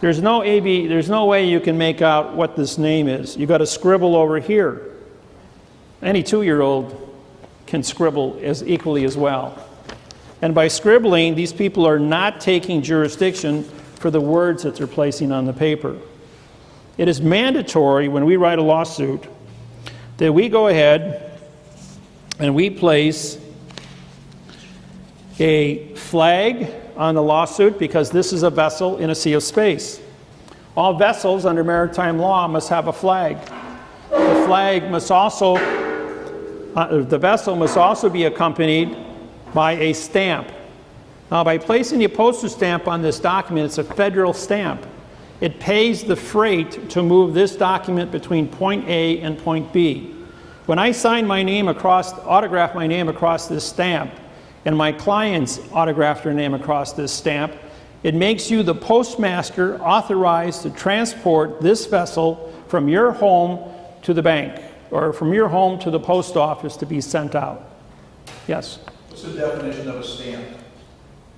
There's no way you can make out what this name is. You've got to scribble over here. Any 2-year-old can scribble as equally as well. And by scribbling, these people are not taking jurisdiction for the words that they're placing on the paper. It is mandatory when we write a lawsuit that we go ahead and we place a flag on the lawsuit, because this is a vessel in a sea of space. All vessels under maritime law must have a flag. The flag must also, the vessel must also be accompanied by a stamp. Now, by placing the postage stamp on this document, it's a federal stamp. It pays the freight to move this document between point A and point B. When I sign my name across, autograph my name across this stamp, and my clients autograph their name across this stamp, it makes you the postmaster authorized to transport this vessel from your home to the bank, or from your home to the post office to be sent out. Yes? What's the definition of a stamp?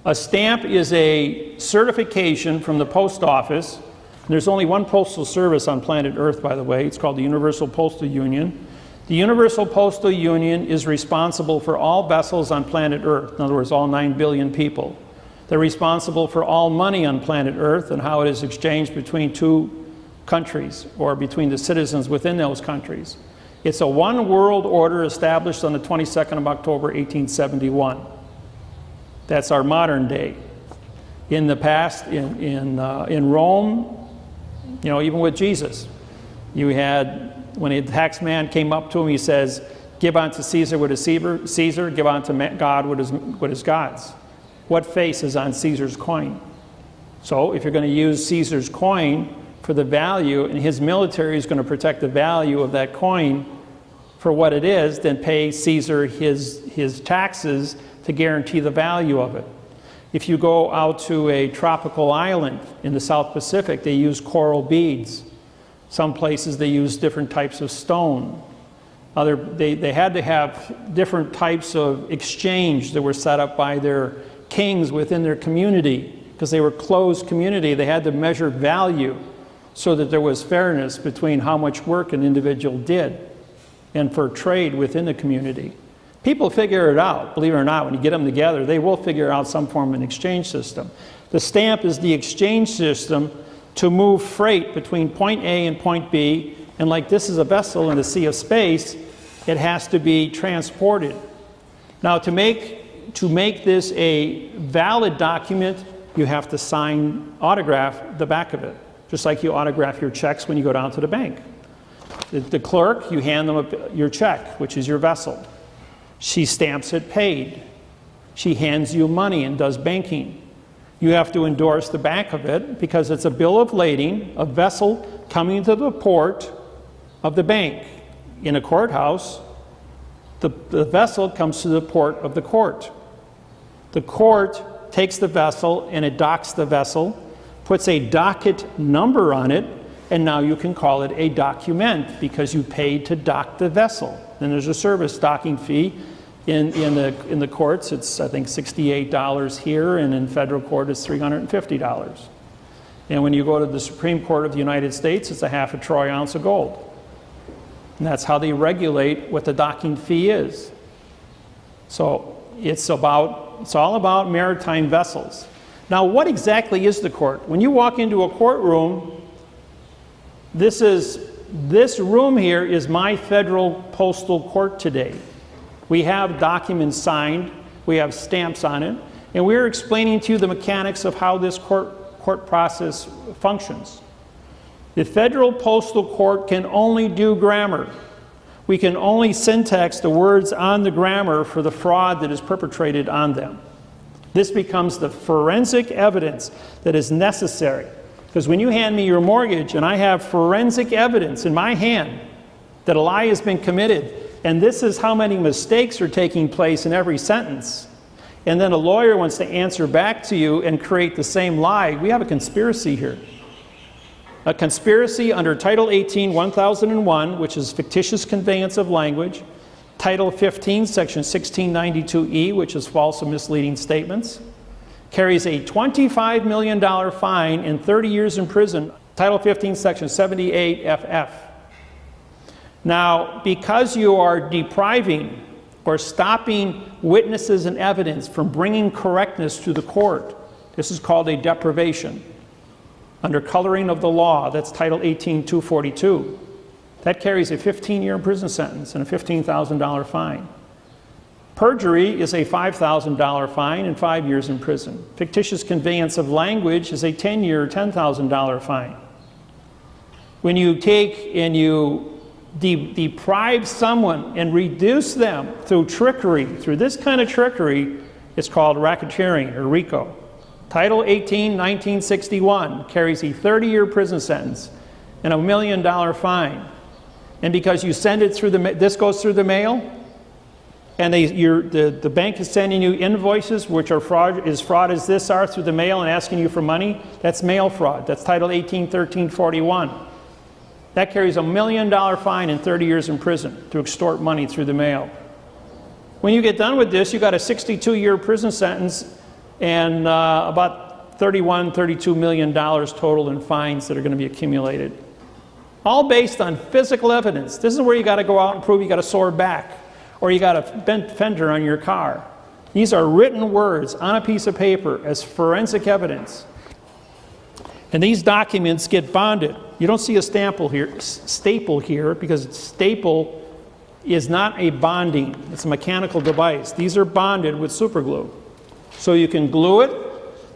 A stamp is a certification from the post office. There's only one postal service on planet Earth, by the way. It's called the Universal Postal Union. The Universal Postal Union is responsible for all vessels on planet Earth. In other words, all 9 billion people. They're responsible for all money on planet Earth and how it is exchanged between 2 countries or between the citizens within those countries. It's a one world order established on the 22nd of October, 1871. That's our modern day. In the past, in Rome, even with Jesus, you had, when a tax man came up to him, he says, "Give unto Caesar what is Caesar, give unto God what is God's." What face is on Caesar's coin? So if you're going to use Caesar's coin for the value, and his military is going to protect the value of that coin for what it is, then pay Caesar his taxes to guarantee the value of it. If you go out to a tropical island in the South Pacific, they use coral beads. Some places they use different types of stone. They had to have different types of exchange that were set up by their kings within their community, because they were a closed community. They had to measure value so that there was fairness between how much work an individual did and for trade within the community. People figure it out, believe it or not. When you get them together, they will figure out some form of an exchange system. The stamp is the exchange system to move freight between point A and point B, and like this is a vessel in a sea of space, it has to be transported. Now, to make this a valid document, you have to autograph the back of it, just like you autograph your checks when you go down to the bank. The clerk, you hand them your check, which is your vessel. She stamps it paid. She hands you money and does banking. You have to endorse the back of it because it's a bill of lading, a vessel coming to the port of the bank. In a courthouse, the vessel comes to the port of the court. The court takes the vessel and it docks the vessel, puts a docket number on it, and now you can call it a document because you paid to dock the vessel. Then there's a service docking fee. In the courts, it's I think $68 here, and in federal court it's $350. And when you go to the Supreme Court of the United States, it's a half a troy ounce of gold. And that's how they regulate what the docking fee is. So it's all about maritime vessels. Now, what exactly is the court? When you walk into a courtroom, this room here is my federal postal court today. We have documents signed, we have stamps on it, and we're explaining to you the mechanics of how this court process functions. The federal postal court can only do grammar. We can only syntax the words on the grammar for the fraud that is perpetrated on them. This becomes the forensic evidence that is necessary. Because when you hand me your mortgage and I have forensic evidence in my hand that a lie has been committed, and this is how many mistakes are taking place in every sentence, and then a lawyer wants to answer back to you and create the same lie, we have a conspiracy here. A conspiracy under Title 18, 1001, which is fictitious conveyance of language, Title 15, Section 1692E, which is false and misleading statements, carries a $25 million fine and 30 years in prison, Title 15, Section 78 FF. Now, because you are depriving or stopping witnesses and evidence from bringing correctness to the court, this is called a deprivation. Under coloring of the law, that's Title 18-242. That carries a 15-year prison sentence and a $15,000 fine. Perjury is a $5,000 fine and 5 years in prison. Fictitious conveyance of language is a 10-year, $10,000 fine. When you take and you deprive someone and reduce them through trickery, through this kind of trickery, it's called racketeering or RICO. Title 18, 1961 carries a 30-year prison sentence and a $1 million fine. And because you send it through this goes through the mail, and the bank is sending you invoices which are fraud as this are through the mail and asking you for money, that's mail fraud. That's Title 18-1341. That carries a $1 million fine and 30 years in prison to extort money through the mail. When you get done with this, you got a 62-year prison sentence and about $32 million total in fines that are going to be accumulated. All based on physical evidence. This is where you got to go out and prove you got a sore back or you got a bent fender on your car. These are written words on a piece of paper as forensic evidence. And these documents get bonded. You don't see a staple here because staple is not a bonding. It's a mechanical device. These are bonded with super glue. So you can glue it,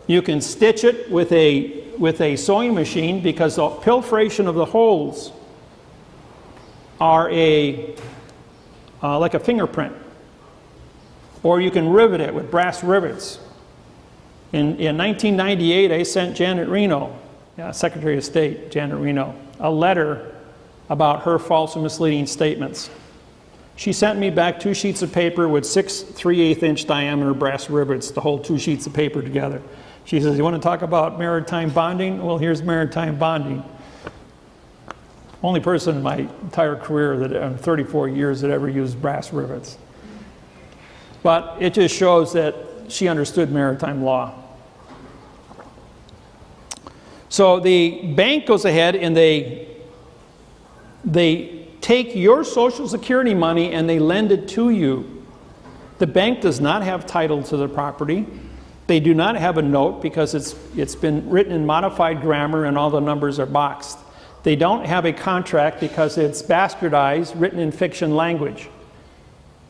you can stitch it with a sewing machine because the pilferation of the holes are like a fingerprint. Or you can rivet it with brass rivets. In 1998, I sent Janet Reno, Secretary of State Janet Reno, a letter about her false and misleading statements. She sent me back 2 sheets of paper with 6 3/8-inch diameter brass rivets to hold 2 sheets of paper together. She says, you want to talk about maritime bonding? Well, here's maritime bonding. Only person in my entire career, that 34 years, that ever used brass rivets. But it just shows that she understood maritime law. So the bank goes ahead and they take your Social Security money and they lend it to you. The bank does not have title to the property. They do not have a note because it's been written in modified grammar and all the numbers are boxed. They don't have a contract because it's bastardized, written in fiction language.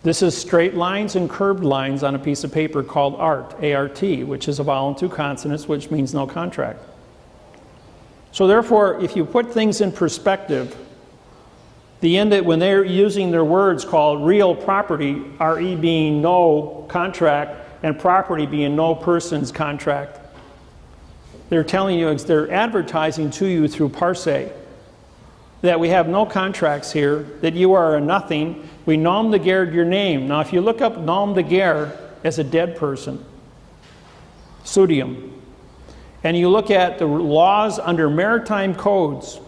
This is straight lines and curved lines on a piece of paper called ART, A-R-T, which is a vowel and 2 consonants, which means no contract. So therefore, if you put things in perspective, when they're using their words called real property, RE being no contract, and property being no person's contract, they're telling you, they're advertising to you through Parse that we have no contracts here, that you are a nothing, we nom de guerre your name. Now if you look up nom de guerre as a dead person, pseudium, and you look at the laws under maritime codes,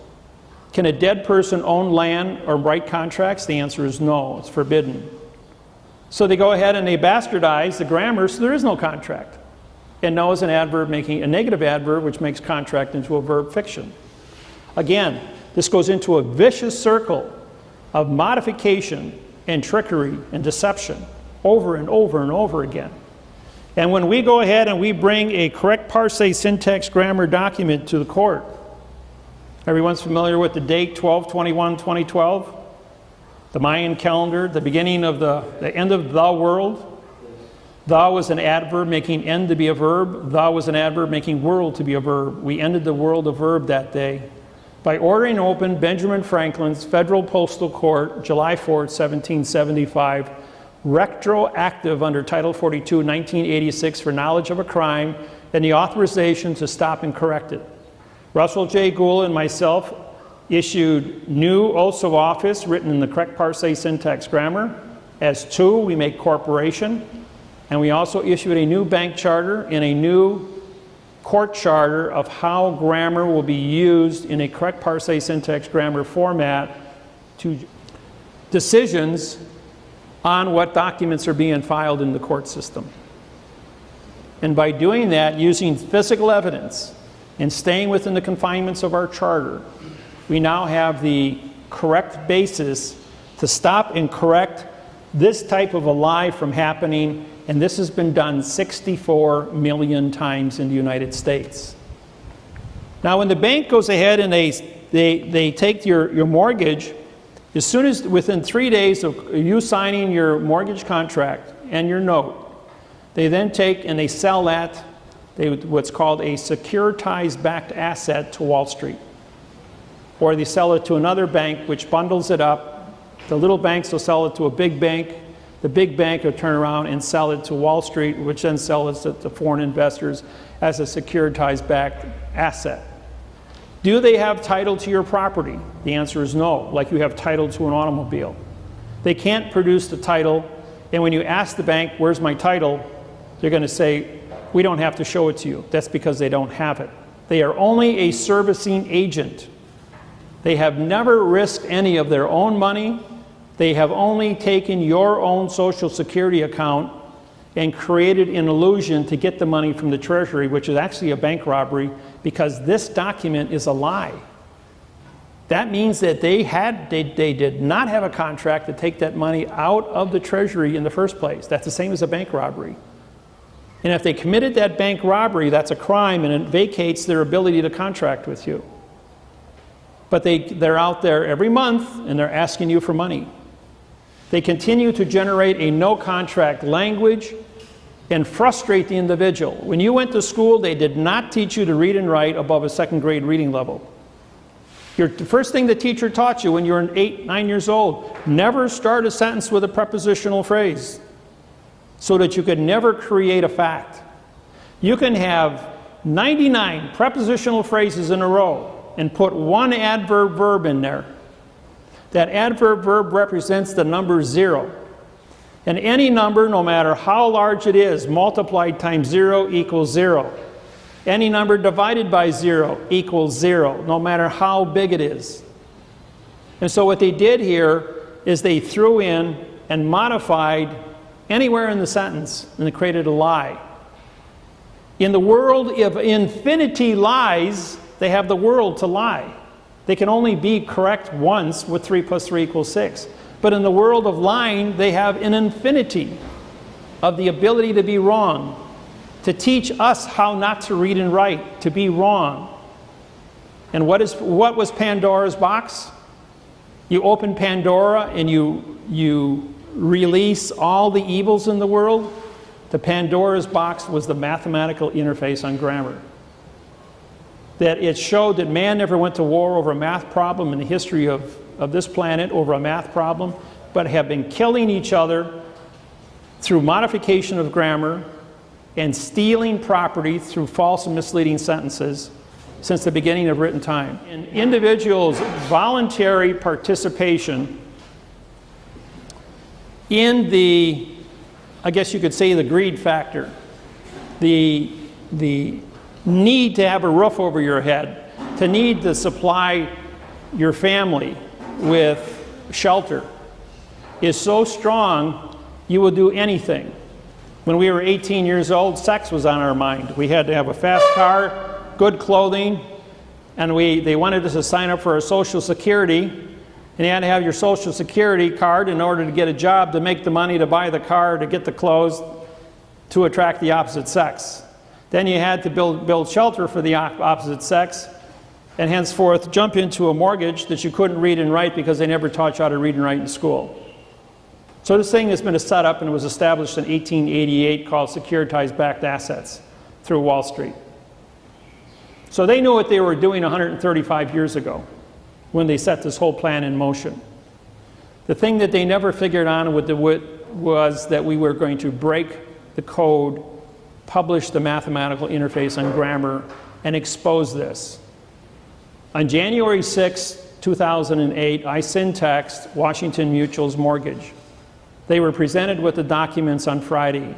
can a dead person own land or write contracts? The answer is no, it's forbidden. So they go ahead and they bastardize the grammar, so there is no contract. And no is an adverb making a negative adverb, which makes contract into a verb fiction. Again, this goes into a vicious circle of modification and trickery and deception over and over and over again. And when we go ahead and we bring a correct Parse syntax grammar document to the court, everyone's familiar with the date 12/21/2012? The Mayan calendar, the beginning of the end of the world. Thou was an adverb making end to be a verb. Thou was an adverb making world to be a verb. We ended the world of verb that day by ordering open Benjamin Franklin's Federal Postal Court, July 4th, 1775, retroactive under Title 42, 1986 for knowledge of a crime and the authorization to stop and correct it. Russell J. Gould and myself issued new oaths of office written in the correct Parse syntax grammar. As 2, we make corporation. And we also issued a new bank charter and a new court charter of how grammar will be used in a correct Parse syntax grammar format to decisions on what documents are being filed in the court system. And by doing that, using physical evidence and staying within the confinements of our charter, we now have the correct basis to stop and correct this type of a lie from happening, and this has been done 64 million times in the United States. Now, when the bank goes ahead and they take your mortgage, as soon as within 3 days of you signing your mortgage contract and your note, they then take and they sell that, what's called a securitized backed asset, to Wall Street. Or they sell it to another bank which bundles it up. The little banks will sell it to a big bank. The big bank will turn around and sell it to Wall Street, which then sells it to foreign investors as a securitized backed asset. Do they have title to your property? The answer is no, like you have title to an automobile. They can't produce the title, and when you ask the bank, where's my title? They're going to say, we don't have to show it to you. That's because they don't have it. They are only a servicing agent. They have never risked any of their own money. They have only taken your own Social Security account and created an illusion to get the money from the Treasury, which is actually a bank robbery, because this document is a lie. That means that they did not have a contract to take that money out of the Treasury in the first place. That's the same as a bank robbery. And if they committed that bank robbery, that's a crime, and it vacates their ability to contract with you. But they're out there every month, and they're asking you for money. They continue to generate a no-contract language and frustrate the individual. When you went to school, they did not teach you to read and write above a second grade reading level. The first thing the teacher taught you when you were 8, 9 years old, never start a sentence with a prepositional phrase, so that you could never create a fact. You can have 99 prepositional phrases in a row and put one adverb verb in there. That adverb verb represents the number 0. And any number, no matter how large it is, multiplied times 0 equals 0. Any number divided by 0 equals 0, no matter how big it is. And so what they did here is they threw in and modified anywhere in the sentence, and they created a lie. In the world of infinity lies, they have the world to lie. They can only be correct once with 3 plus 3 equals 6. But in the world of lying, they have an infinity of the ability to be wrong, to teach us how not to read and write, to be wrong. And what was Pandora's box? You open Pandora and you release all the evils in the world. The Pandora's box was the mathematical interface on grammar. That it showed that man never went to war over a math problem in the history of this planet, over a math problem, but have been killing each other through modification of grammar and stealing property through false and misleading sentences since the beginning of written time. And individuals' voluntary participation in the, I guess you could say, the greed factor, the need to have a roof over your head, to need to supply your family with shelter, is so strong you will do anything. When we were 18 years old, sex was on our mind. We had to have a fast car, good clothing, and they wanted us to sign up for our Social Security, and you had to have your Social Security card in order to get a job, to make the money, to buy the car, to get the clothes, to attract the opposite sex. Then you had to build shelter for the opposite sex, and henceforth jump into a mortgage that you couldn't read and write because they never taught you how to read and write in school. So this thing has been set up, and it was established in 1888, called securitized backed assets through Wall Street. So they knew what they were doing 135 years ago when they set this whole plan in motion. The thing that they never figured on was that we were going to break the code, publish the mathematical interface on grammar, and expose this. On January 6, 2008, I syntexed Washington Mutual's mortgage. They were presented with the documents on Friday.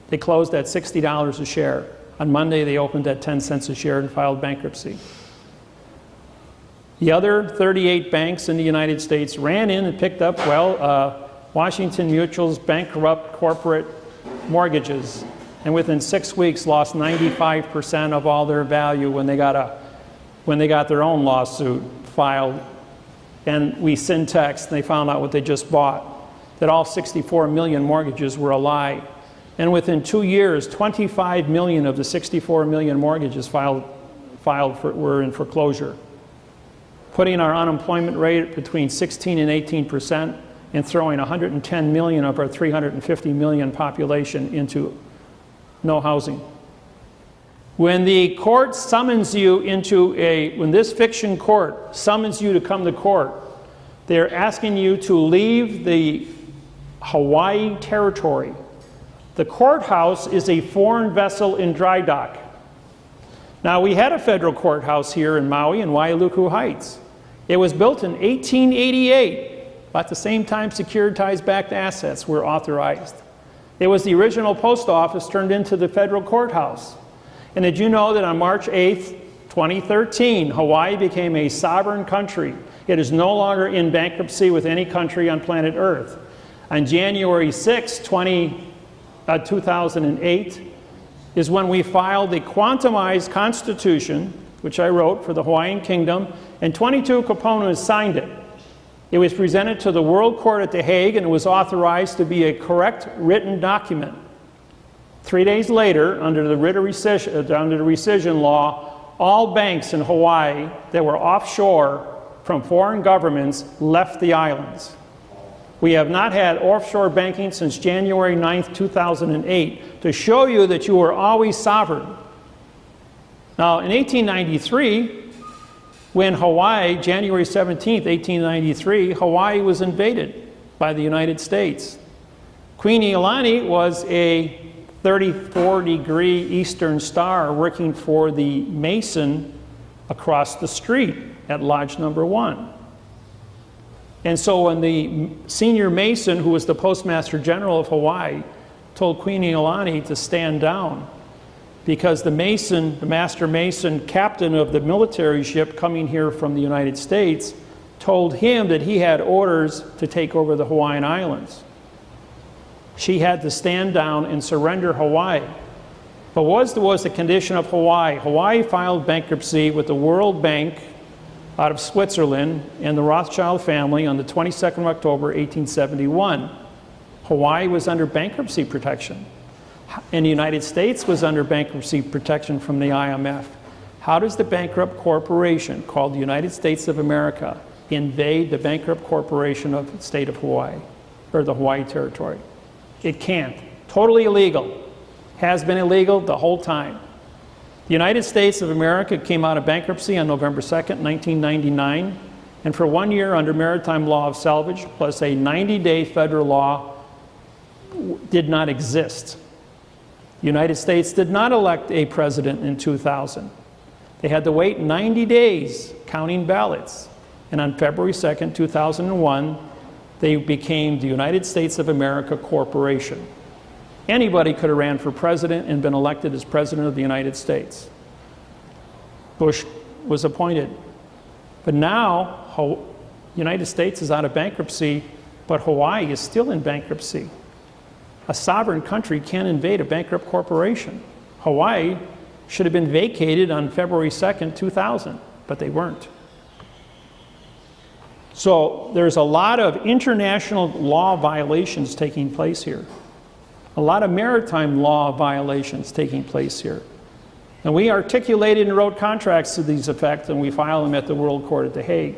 They closed at $60 a share. On Monday, they opened at 10 cents a share and filed bankruptcy. The other 38 banks in the United States ran in and picked up, Washington Mutual's bankrupt corporate mortgages and within 6 weeks lost 95% of all their value when they got their own lawsuit filed. And we Syntex, and they found out what they just bought, that all 64 million mortgages were a lie. And within 2 years, 25 million of the 64 million mortgages were in foreclosure, putting our unemployment rate between 16 and 18%, and throwing 110 million of our 350 million population into no housing. When the court summons you when this fiction court summons you to come to court, they're asking you to leave the Hawaii territory. The courthouse is a foreign vessel in dry dock. Now, we had a federal courthouse here in Maui in Wailuku Heights. It was built in 1888, about the same time securitized-backed assets were authorized. It was the original post office turned into the federal courthouse. And did you know that on March 8th, 2013, Hawaii became a sovereign country? It is no longer in bankruptcy with any country on planet Earth. On January 6, 2008, is when we filed the Quantumized Constitution, which I wrote for the Hawaiian Kingdom, and 22 Kaponas signed it. It was presented to the World Court at The Hague, and it was authorized to be a correct written document. 3 days later, under the rescission law, all banks in Hawaii that were offshore from foreign governments left the islands. We have not had offshore banking since January 9th, 2008, to show you that you were always sovereign. Now, in 1893, when Hawaii, January 17th, 1893, Hawaii was invaded by the United States. Queen Iolani was a 34-degree Eastern Star working for the Mason across the street at Lodge Number 1. And so when the senior Mason, who was the Postmaster General of Hawaii, told Queen Iolani to stand down, because the Master Mason, captain of the military ship coming here from the United States, told him that he had orders to take over the Hawaiian Islands. She had to stand down and surrender Hawaii. But what was the condition of Hawaii? Hawaii filed bankruptcy with the World Bank out of Switzerland and the Rothschild family on the 22nd of October, 1871. Hawaii was under bankruptcy protection. And the United States was under bankruptcy protection from the IMF. How does the bankrupt corporation called the United States of America invade the bankrupt corporation of the state of Hawaii, or the Hawaii territory? It can't. Totally illegal. Has been illegal the whole time. The United States of America came out of bankruptcy on November 2nd, 1999, and for 1 year under maritime law of salvage, plus a 90-day federal law, did not exist. The United States did not elect a president in 2000. They had to wait 90 days counting ballots. And on February 2nd, 2001, they became the United States of America Corporation. Anybody could have ran for president and been elected as president of the United States. Bush was appointed. But now, the United States is out of bankruptcy, but Hawaii is still in bankruptcy. A sovereign country can't invade a bankrupt corporation. Hawaii should have been vacated on February 2nd, 2000, but they weren't. So there's a lot of international law violations taking place here. A lot of maritime law violations taking place here. And we articulated and wrote contracts to these effects, and we filed them at the World Court at The Hague.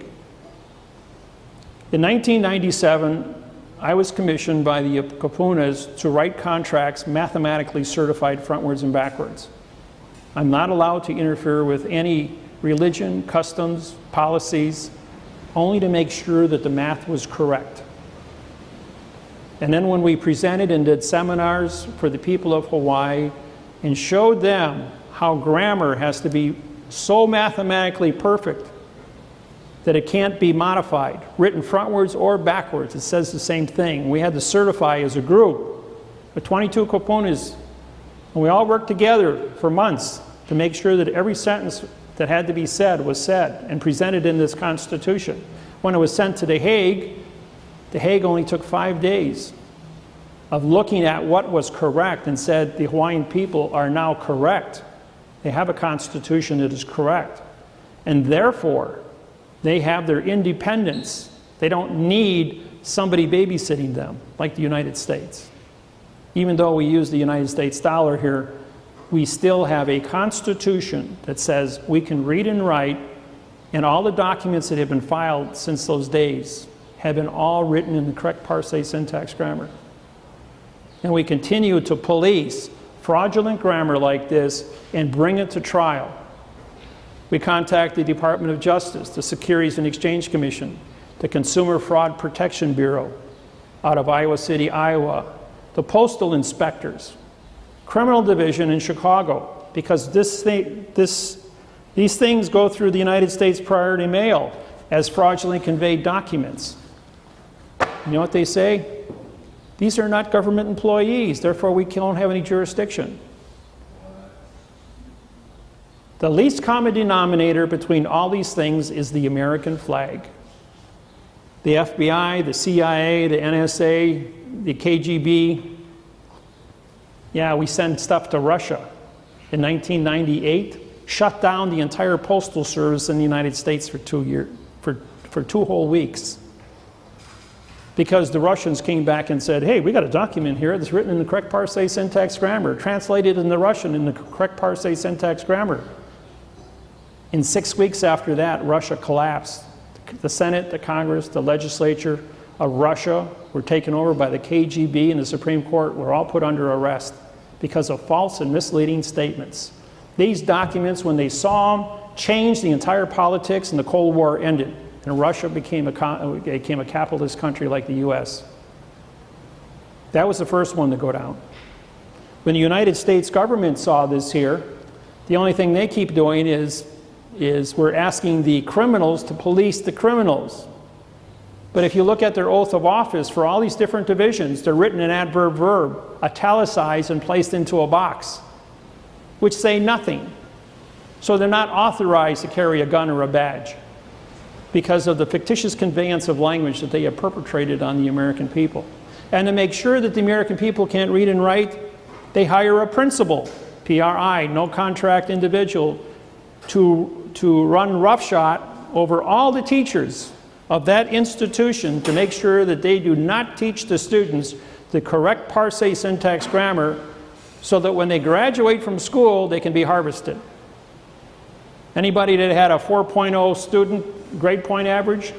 In 1997, I was commissioned by the Kapunas to write contracts mathematically certified frontwards and backwards. I'm not allowed to interfere with any religion, customs, policies, only to make sure that the math was correct. And then when we presented and did seminars for the people of Hawaii and showed them how grammar has to be so mathematically perfect that it can't be modified, written frontwards or backwards. It says the same thing. We had to certify as a group with 22 Kapunas, and we all worked together for months to make sure that every sentence that had to be said was said and presented in this Constitution. When it was sent to The Hague only took 5 days. of looking at what was correct and said the Hawaiian people are now correct. They have a constitution that is correct. And therefore, they have their independence. They don't need somebody babysitting them like the United States. Even though we use the United States dollar here, we still have a constitution that says we can read and write, and all the documents that have been filed since those days have been all written in the correct parsing syntax grammar. And we continue to police fraudulent grammar like this and bring it to trial. We contact the Department of Justice, the Securities and Exchange Commission, the Consumer Fraud Protection Bureau out of Iowa City, Iowa, the postal inspectors, criminal division in Chicago, because these things go through the United States Priority Mail as fraudulently conveyed documents. You know what they say? These are not government employees, therefore we don't have any jurisdiction. The least common denominator between all these things is the American flag. The FBI, the CIA, the NSA, the KGB. Yeah, we send stuff to Russia. In 1998, shut down the entire postal service in the United States for 2 years, for 2 whole weeks. Because the Russians came back and said, hey, we got a document here that's written in the correct parsing syntax grammar, translated in the Russian in the correct parsing syntax grammar. In 6 weeks after that, Russia collapsed. The Senate, the Congress, the legislature of Russia were taken over by the KGB, and the Supreme Court were all put under arrest because of false and misleading statements. These documents, when they saw them, changed the entire politics, and the Cold War ended. And Russia became a capitalist country like the US. That was the first one to go down. When the United States government saw this here, the only thing they keep doing is we're asking the criminals to police the criminals. But if you look at their oath of office for all these different divisions, they're written in adverb verb, italicized and placed into a box, which say nothing. So they're not authorized to carry a gun or a badge because of the fictitious conveyance of language that they have perpetrated on the American people. And to make sure that the American people can't read and write, they hire a principal, PRI, no contract individual, to run roughshod over all the teachers of that institution to make sure that they do not teach the students the correct parsing syntax grammar so that when they graduate from school, they can be harvested. Anybody that had a 4.0 student grade point average,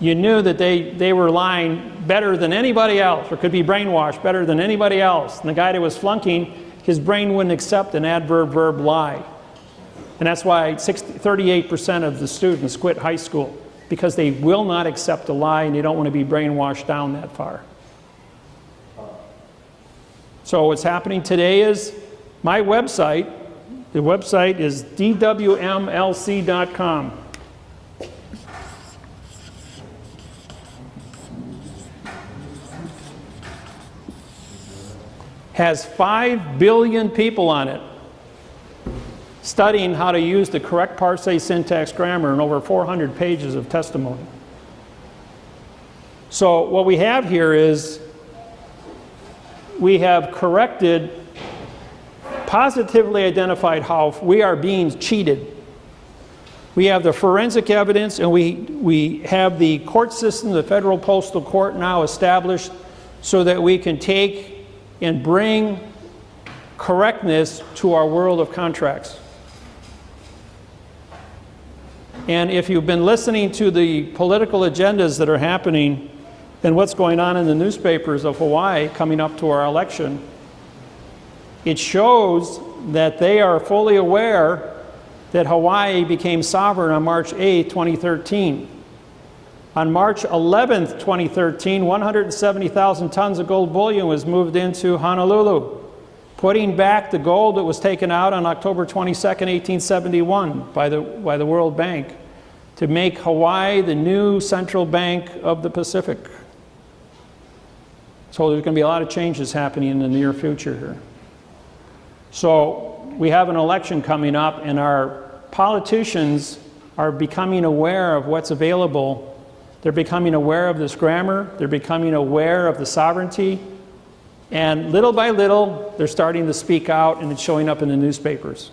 you knew that they were lying better than anybody else, or could be brainwashed better than anybody else. And the guy that was flunking, his brain wouldn't accept an adverb verb lie. And that's why 38% of the students quit high school, because they will not accept a lie and they don't want to be brainwashed down that far. So what's happening today is my website, the website is dwmlc.com. Has 5 billion people on it studying how to use the correct parsing syntax grammar and over 400 pages of testimony. So what we have here is we have corrected, positively identified how we are being cheated. We have the forensic evidence, and we have the court system, the Federal Postal Court, now established so that we can take and bring correctness to our world of contracts. And if you've been listening to the political agendas that are happening and what's going on in the newspapers of Hawaii coming up to our election, it shows that they are fully aware that Hawaii became sovereign on March 8, 2013. On March 11th, 2013, 170,000 tons of gold bullion was moved into Honolulu, putting back the gold that was taken out on October 22nd, 1871 by the World Bank to make Hawaii the new central bank of the Pacific. So there's going to be a lot of changes happening in the near future here. So we have an election coming up, and our politicians are becoming aware of what's available. They're becoming aware of this grammar. They're becoming aware of the sovereignty And little by little, they're starting to speak out, and it's showing up in the newspapers.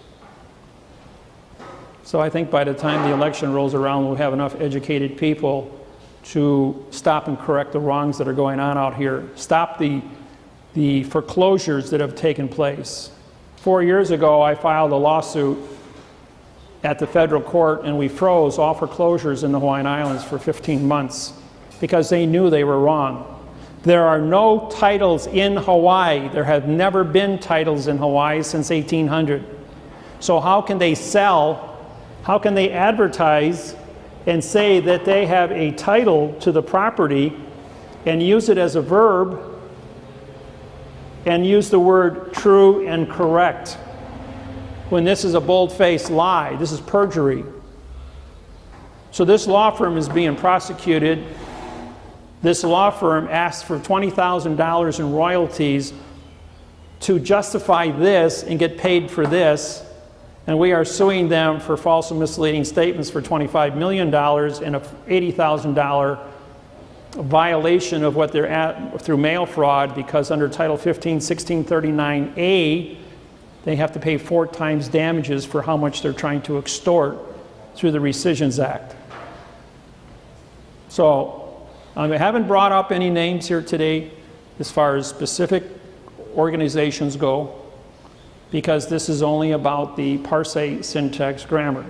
So I think by the time the election rolls around, we'll have enough educated people to stop and correct the wrongs that are going on out here. Stop the foreclosures that have taken place. 4 years ago, I filed a lawsuit at the federal court, and we froze all foreclosures in the Hawaiian Islands for 15 months because they knew they were wrong. There are no titles in Hawaii. There have never been titles in Hawaii since 1800. So how can they sell, how can they advertise and say that they have a title to the property and use it as a verb and use the word true and correct when this is a bold-faced lie? This is perjury. So this law firm is being prosecuted. This law firm asked for $20,000 in royalties to justify this and get paid for this, and we are suing them for false and misleading statements for $25 million and a $80,000 violation of what they're at through mail fraud, because under Title 15, 1639A, they have to pay 4 times damages for how much they're trying to extort through the Rescissions Act. So I haven't brought up any names here today as far as specific organizations go, because this is only about the Parsee syntax grammar.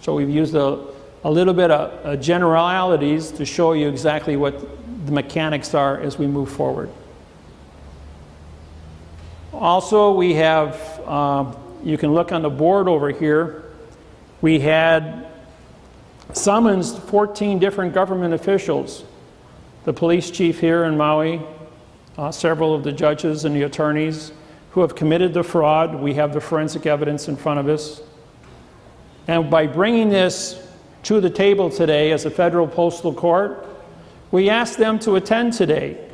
So we've used a little bit of generalities to show you exactly what the mechanics are as we move forward. Also, we have, you can look on the board over here, we had summoned 14 different government officials. The police chief here in Maui, several of the judges and the attorneys who have committed the fraud. We have the forensic evidence in front of us. And by bringing this to the table today as a federal postal court, we asked them to attend today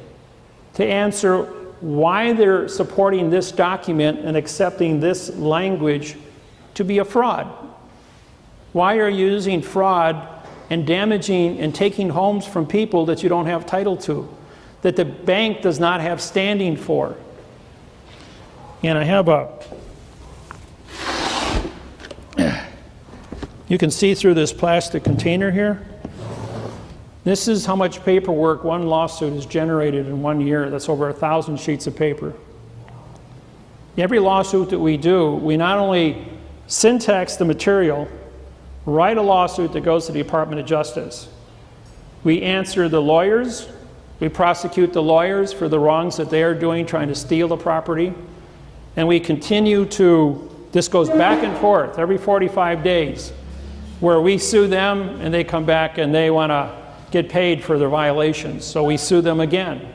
to answer why they're supporting this document and accepting this language to be a fraud. Why are you using fraud and damaging and taking homes from people that you don't have title to, that the bank does not have standing for? And I have you can see through this plastic container here. This is how much paperwork one lawsuit has generated in 1 year. That's over 1,000 sheets of paper. Every lawsuit that we do, we not only syntax the material, write a lawsuit that goes to the Department of Justice. We answer the lawyers, we prosecute the lawyers for the wrongs that they are doing, trying to steal the property, and we continue to, this goes back and forth every 45 days, where we sue them and they come back and they want to get paid for their violations. So we sue them again. And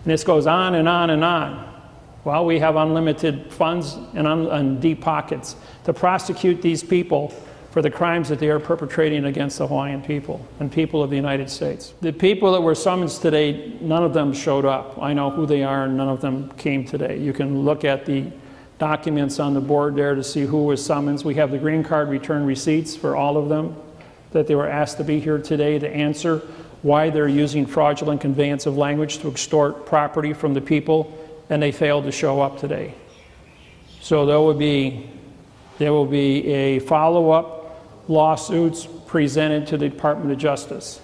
this goes on and on and on. Well, we have unlimited funds and deep pockets to prosecute these people for the crimes that they are perpetrating against the Hawaiian people and people of the United States. The people that were summoned today, none of them showed up. I know who they are, and none of them came today. You can look at the documents on the board there to see who was summoned. We have the green card return receipts for all of them, that they were asked to be here today to answer why they're using fraudulent conveyance of language to extort property from the people, and they failed to show up today. So there will be a follow-up lawsuits presented to the Department of Justice.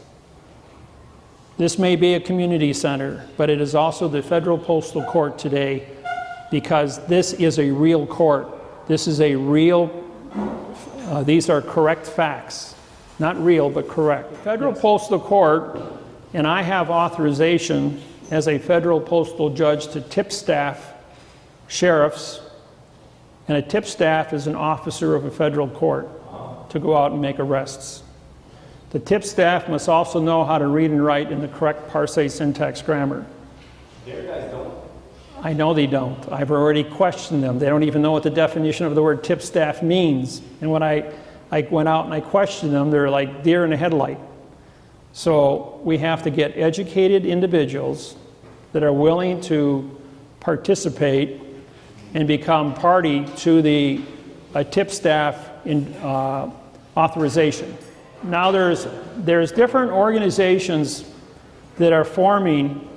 This may be a community center, but it is also the Federal Postal Court today, because this is a real court. This is a real, these are correct facts. Not real, but correct. The Federal Postal Court, and I have authorization as a federal postal judge to tip staff, sheriffs, and a tip staff is an officer of a federal court to go out and make arrests. The tip staff must also know how to read and write in the correct Parsee syntax grammar. Their guys don't. I know they don't. I've already questioned them. They don't even know what the definition of the word tip staff means. And when I went out and I questioned them, they're like deer in a headlight. So we have to get educated individuals that are willing to participate and become party to the tip staff in, authorization. Now there's different organizations that are forming,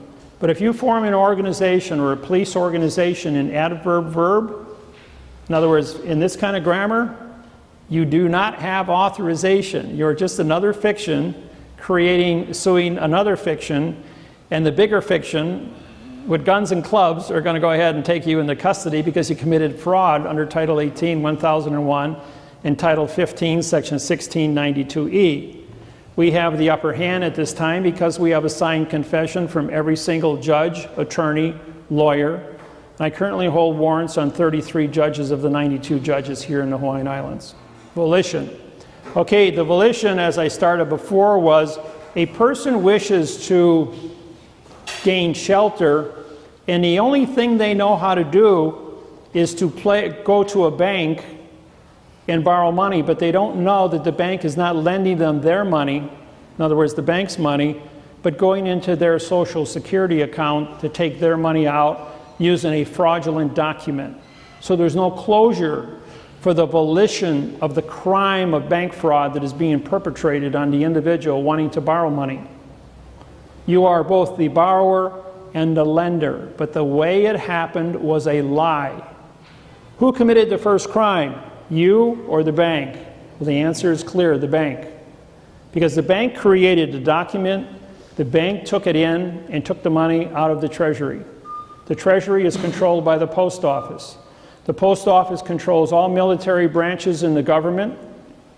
But if you form an organization or a police organization in adverb verb, in other words, in this kind of grammar, you do not have authorization. You're just another fiction suing another fiction, and the bigger fiction with guns and clubs are going to go ahead and take you into custody because you committed fraud under Title 18, 1001, and Title 15, Section 1692E. We have the upper hand at this time because we have a signed confession from every single judge, attorney, lawyer. I currently hold warrants on 33 judges of the 92 judges here in the Hawaiian Islands. Volition. Okay, the volition, as I started before, was a person wishes to gain shelter, and the only thing they know how to do is to go to a bank and borrow money, but they don't know that the bank is not lending them their money, in other words, the bank's money, but going into their Social Security account to take their money out using a fraudulent document. So there's no closure for the volition of the crime of bank fraud that is being perpetrated on the individual wanting to borrow money. You are both the borrower and the lender, but the way it happened was a lie. Who committed the first crime? You or the bank? Well, the answer is clear, the bank. Because the bank created the document, the bank took it in and took the money out of the Treasury. The Treasury is controlled by the Post Office. The Post Office controls all military branches in the government,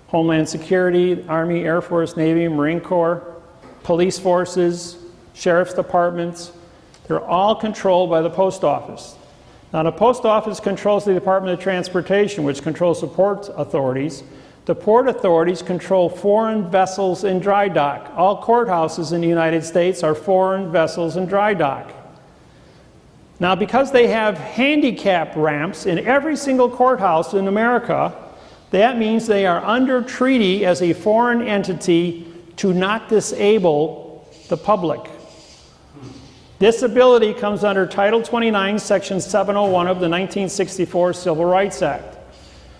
Homeland Security, Army, Air Force, Navy, Marine Corps, police forces, sheriff's departments. They're all controlled by the Post Office. Now, the Post Office controls the Department of Transportation, which controls the port authorities. The port authorities control foreign vessels in dry dock. All courthouses in the United States are foreign vessels in dry dock. Now, because they have handicap ramps in every single courthouse in America, that means they are under treaty as a foreign entity to not disable the public. Disability comes under Title 29, Section 701 of the 1964 Civil Rights Act.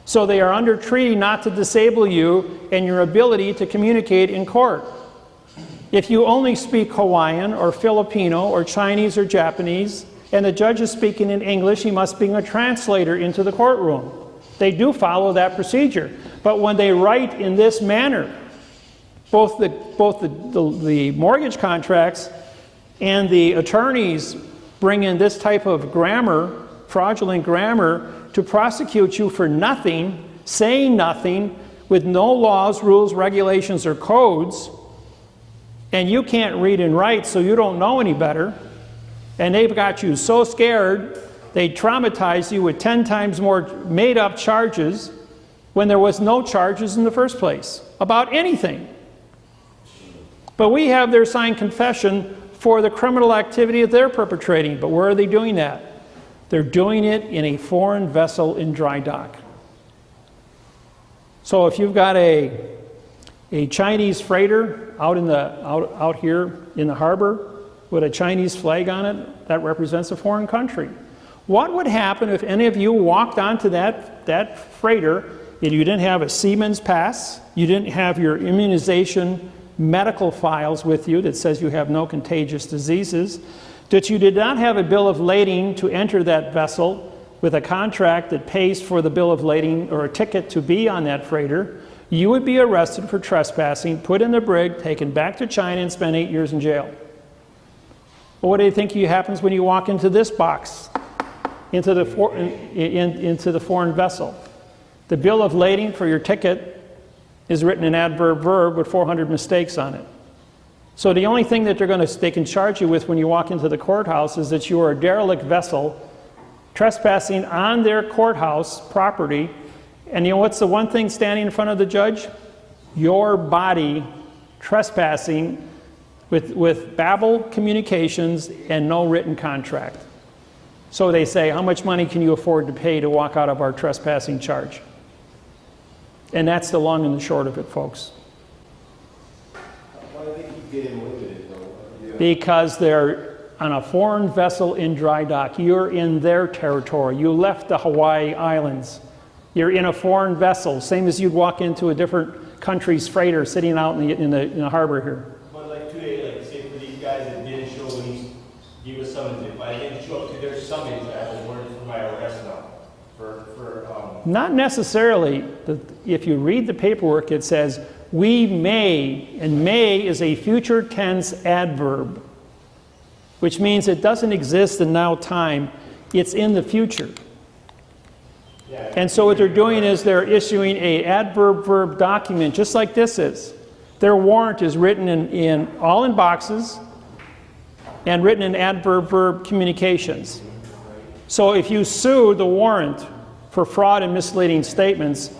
So they are under treaty not to disable you and your ability to communicate in court. If you only speak Hawaiian or Filipino or Chinese or Japanese, and the judge is speaking in English, he must bring a translator into the courtroom. They do follow that procedure. But when they write in this manner, both the mortgage contracts and the attorneys bring in this type of grammar, fraudulent grammar, to prosecute you for nothing, saying nothing, with no laws, rules, regulations, or codes, and you can't read and write, so you don't know any better, and they've got you so scared, they traumatize you with 10 times more made-up charges when there was no charges in the first place about anything. But we have their signed confession for the criminal activity that they're perpetrating. But where are they doing that? They're doing it in a foreign vessel in dry dock. So if you've got a Chinese freighter out here in the harbor with a Chinese flag on it, that represents a foreign country. What would happen if any of you walked onto that freighter and you didn't have a seaman's pass, you didn't have your immunization medical files with you that says you have no contagious diseases, that you did not have a bill of lading to enter that vessel with a contract that pays for the bill of lading or a ticket to be on that freighter, you would be arrested for trespassing, put in the brig, taken back to China, and spend 8 years in jail. Well, what do you think happens when you walk into this box, into the foreign vessel? The bill of lading for your ticket is written in adverb verb with 400 mistakes on it. So the only thing that they can charge you with when you walk into the courthouse is that you are a derelict vessel trespassing on their courthouse property. And you know what's the one thing standing in front of the judge? Your body trespassing with babble communications and no written contract. So they say, how much money can you afford to pay to walk out of our trespassing charge? And that's the long and the short of it, folks. Why do they keep getting away with it, though? Yeah. Because they're on a foreign vessel in dry dock. You're in their territory. You left the Hawaii Islands. You're in a foreign vessel, same as you'd walk into a different country's freighter sitting out in the harbor here. But like today, like say for these guys that didn't show when he's give a summons. If I didn't show up to their summons, I have a warrant for my arrest now. Not necessarily. If you read the paperwork, it says, we may, and may is a future tense adverb, which means it doesn't exist in now time, it's in the future. Yeah. And so what they're doing is they're issuing a adverb-verb document, just like this is. Their warrant is written all in boxes and written in adverb-verb communications. So if you sue the warrant for fraud and misleading statements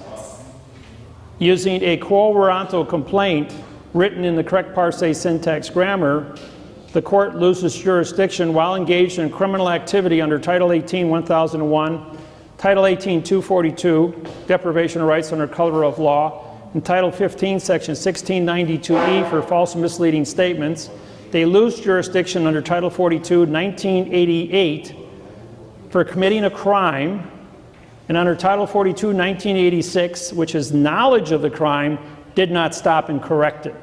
using a quo warranto complaint written in the correct parse syntax grammar, the court loses jurisdiction while engaged in criminal activity under Title 18, 1001, Title 18, 242, deprivation of rights under color of law, and Title 15, Section 1692E for false and misleading statements. They lose jurisdiction under Title 42, 1988 for committing a crime, and under Title 42, 1986, which is knowledge of the crime, did not stop and correct it.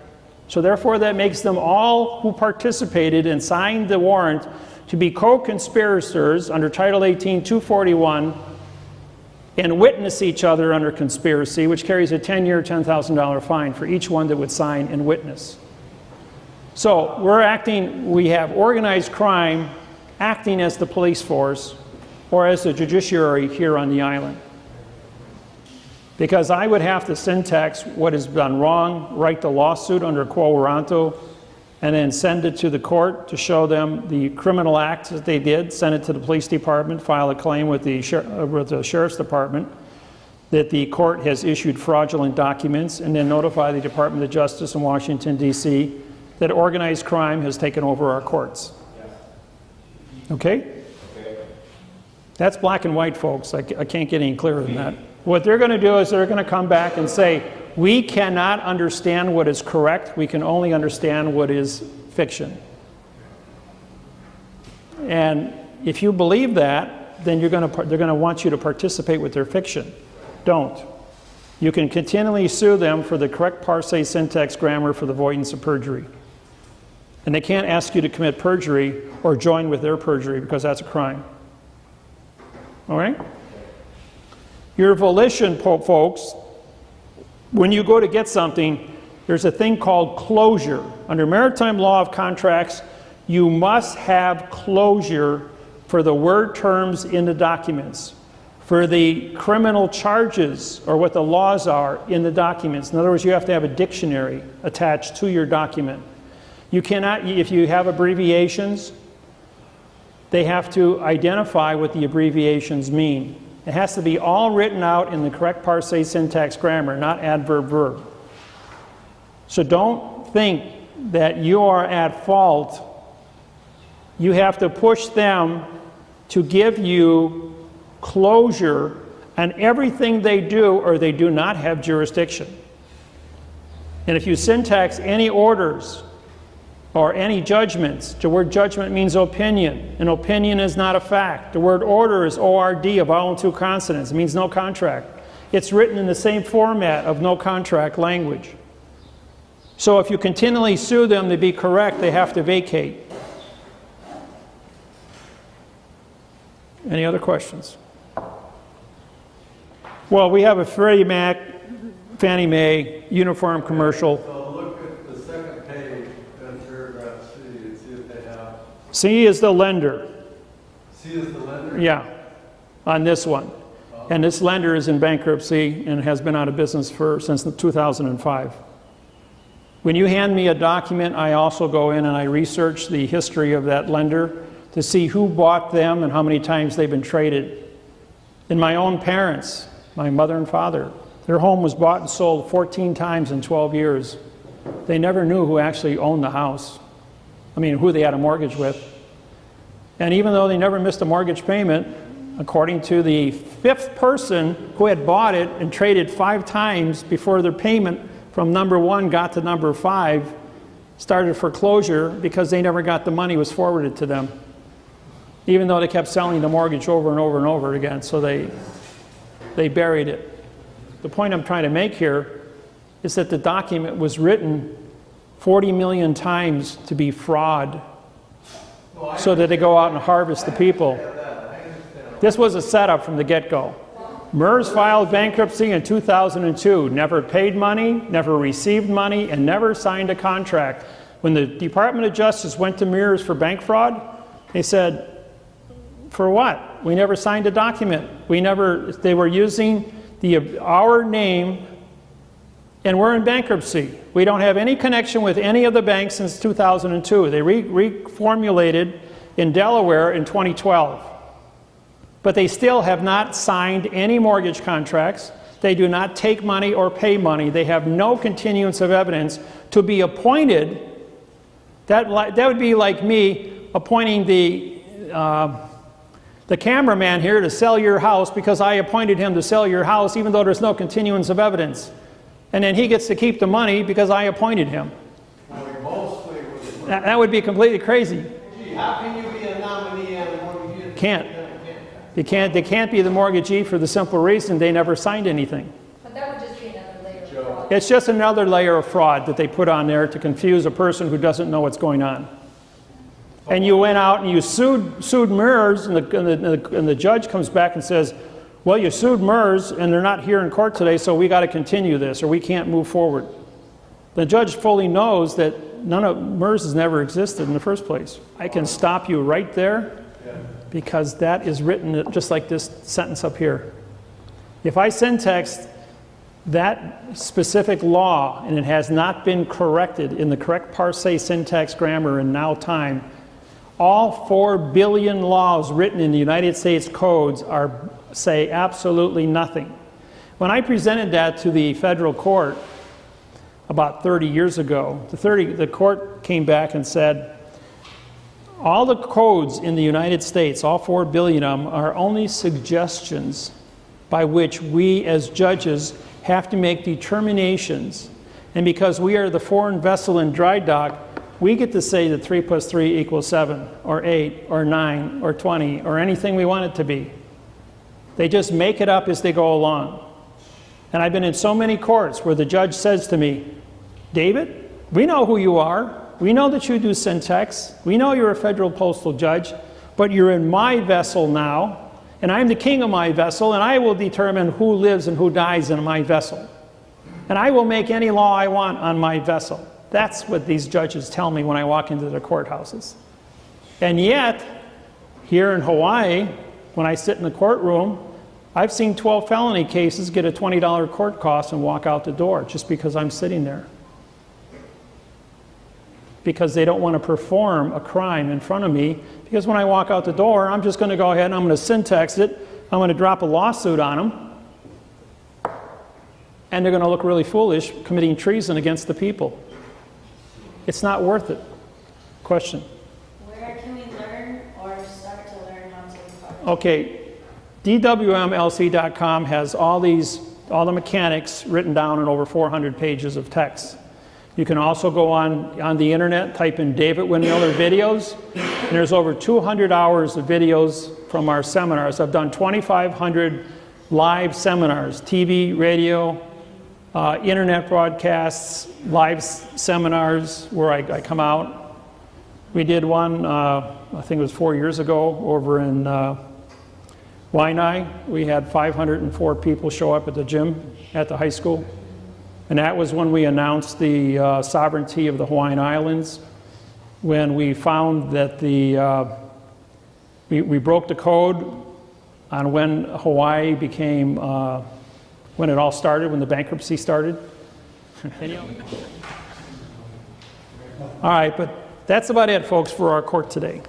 So therefore that makes them all who participated and signed the warrant to be co-conspirators under Title 18, 241 and witness each other under conspiracy, which carries a 10-year, $10,000 fine for each one that would sign and witness. So we have organized crime acting as the police force or as the judiciary here on the island. Because I would have to syntax what has done wrong, write the lawsuit under quo warranto, and then send it to the court to show them the criminal act that they did, send it to the police department, file a claim with the sheriff's department that the court has issued fraudulent documents, and then notify the Department of Justice in Washington, D.C. that organized crime has taken over our courts. Okay? That's black and white, folks. I can't get any clearer than that. What they're going to do is they're going to come back and say, we cannot understand what is correct. We can only understand what is fiction. And if you believe that, then they're going to want you to participate with their fiction. Don't. You can continually sue them for the correct parse syntax grammar for the avoidance of perjury. And they can't ask you to commit perjury or join with their perjury because that's a crime. All right? Your volition, folks, when you go to get something, there's a thing called closure. Under maritime law of contracts, you must have closure for the word terms in the documents, for the criminal charges or what the laws are in the documents. In other words, you have to have a dictionary attached to your document. You cannot, if you have abbreviations, they have to identify what the abbreviations mean. It has to be all written out in the correct parse syntax grammar, not adverb verb. So don't think that you are at fault. You have to push them to give you closure on everything they do, or they do not have jurisdiction. And if you syntax any orders or any judgments, the word judgment means opinion. An opinion is not a fact. The word order is O-R-D, a vowel and two consonants. It means no contract. It's written in the same format of no contract language. So if you continually sue them to be correct, they have to vacate. Any other questions? Well, we have a Freddie Mac, Fannie Mae, uniform commercial. So look at the second page in paragraph C and see if they have. C is the lender. C is the lender? Yeah, on this one. And this lender is in bankruptcy and has been out of business since 2005. When you hand me a document, I also go in and I research the history of that lender to see who bought them and how many times they've been traded. And my own parents, my mother and father, their home was bought and sold 14 times in 12 years. They never knew who actually owned the house. I mean, who they had a mortgage with. And even though they never missed a mortgage payment, according to the fifth person who had bought it and traded 5 times before their payment from number 1 got to number 5, started foreclosure because they never got the money was forwarded to them. Even though they kept selling the mortgage over and over and over again, so they buried it. The point I'm trying to make here is that the document was written 40 million times to be fraud so that they go out and harvest the people. I understand. This was a setup from the get-go. MERS filed bankruptcy in 2002, never paid money, never received money, and never signed a contract. When the Department of Justice went to MERS for bank fraud, they said, for what? We never signed a document. They were using our name, and we're in bankruptcy. We don't have any connection with any of the banks since 2002. They reformulated in Delaware in 2012. But they still have not signed any mortgage contracts. They do not take money or pay money. They have no continuance of evidence to be appointed. That would be like me appointing the cameraman here to sell your house because I appointed him to sell your house even though there's no continuance of evidence. And then he gets to keep the money because I appointed him. That would be completely crazy. Gee, how can you be a nominee on a mortgage? Can't. They can't be the mortgagee for the simple reason they never signed anything. But that would just be another layer of fraud. It's just another layer of fraud that they put on there to confuse a person who doesn't know what's going on. And you went out and you sued MERS, and the judge comes back and says, well, you sued MERS, and they're not here in court today, so we got to continue this, or we can't move forward. The judge fully knows that none of MERS has never existed in the first place. I can stop you right there, because that is written just like this sentence up here. If I syntax that specific law and it has not been corrected in the correct parse, syntax, grammar, and now time, all 4 billion laws written in the United States codes say absolutely nothing. When I presented that to the federal court about 30 years ago, the court came back and said, all the codes in the United States, all 4 billion of them, are only suggestions by which we as judges have to make determinations. And because we are the foreign vessel in dry dock, we get to say that 3 plus 3 equals 7, or 8, or 9, or 20, or anything we want it to be. They just make it up as they go along. And I've been in so many courts where the judge says to me, David, we know who you are. We know that you do syntax. We know you're a federal postal judge, but you're in my vessel now, and I'm the king of my vessel, and I will determine who lives and who dies in my vessel. And I will make any law I want on my vessel. That's what these judges tell me when I walk into the courthouses. And yet, here in Hawaii, when I sit in the courtroom, I've seen 12 felony cases get a $20 court cost and walk out the door just because I'm sitting there. Because they don't want to perform a crime in front of me, because when I walk out the door, I'm just going to go ahead and I'm going to syntax it, I'm going to drop a lawsuit on them, and they're going to look really foolish committing treason against the people. It's not worth it. Question? Where can we learn or start to learn how to harvest? Okay, DWMLC.com has all the mechanics written down in over 400 pages of text. You can also go on the internet, type in David Wynn-Miller videos, and there's over 200 hours of videos from our seminars. I've done 2,500 live seminars, TV, radio, internet broadcasts, live seminars where I come out. We did one, I think it was 4 years ago, over in Waianae. We had 504 people show up at the gym at the high school. And that was when we announced the sovereignty of the Hawaiian Islands, when we found that we broke the code on when Hawaii became, when it all started, when the bankruptcy started. All right, but that's about it, folks, for our court today.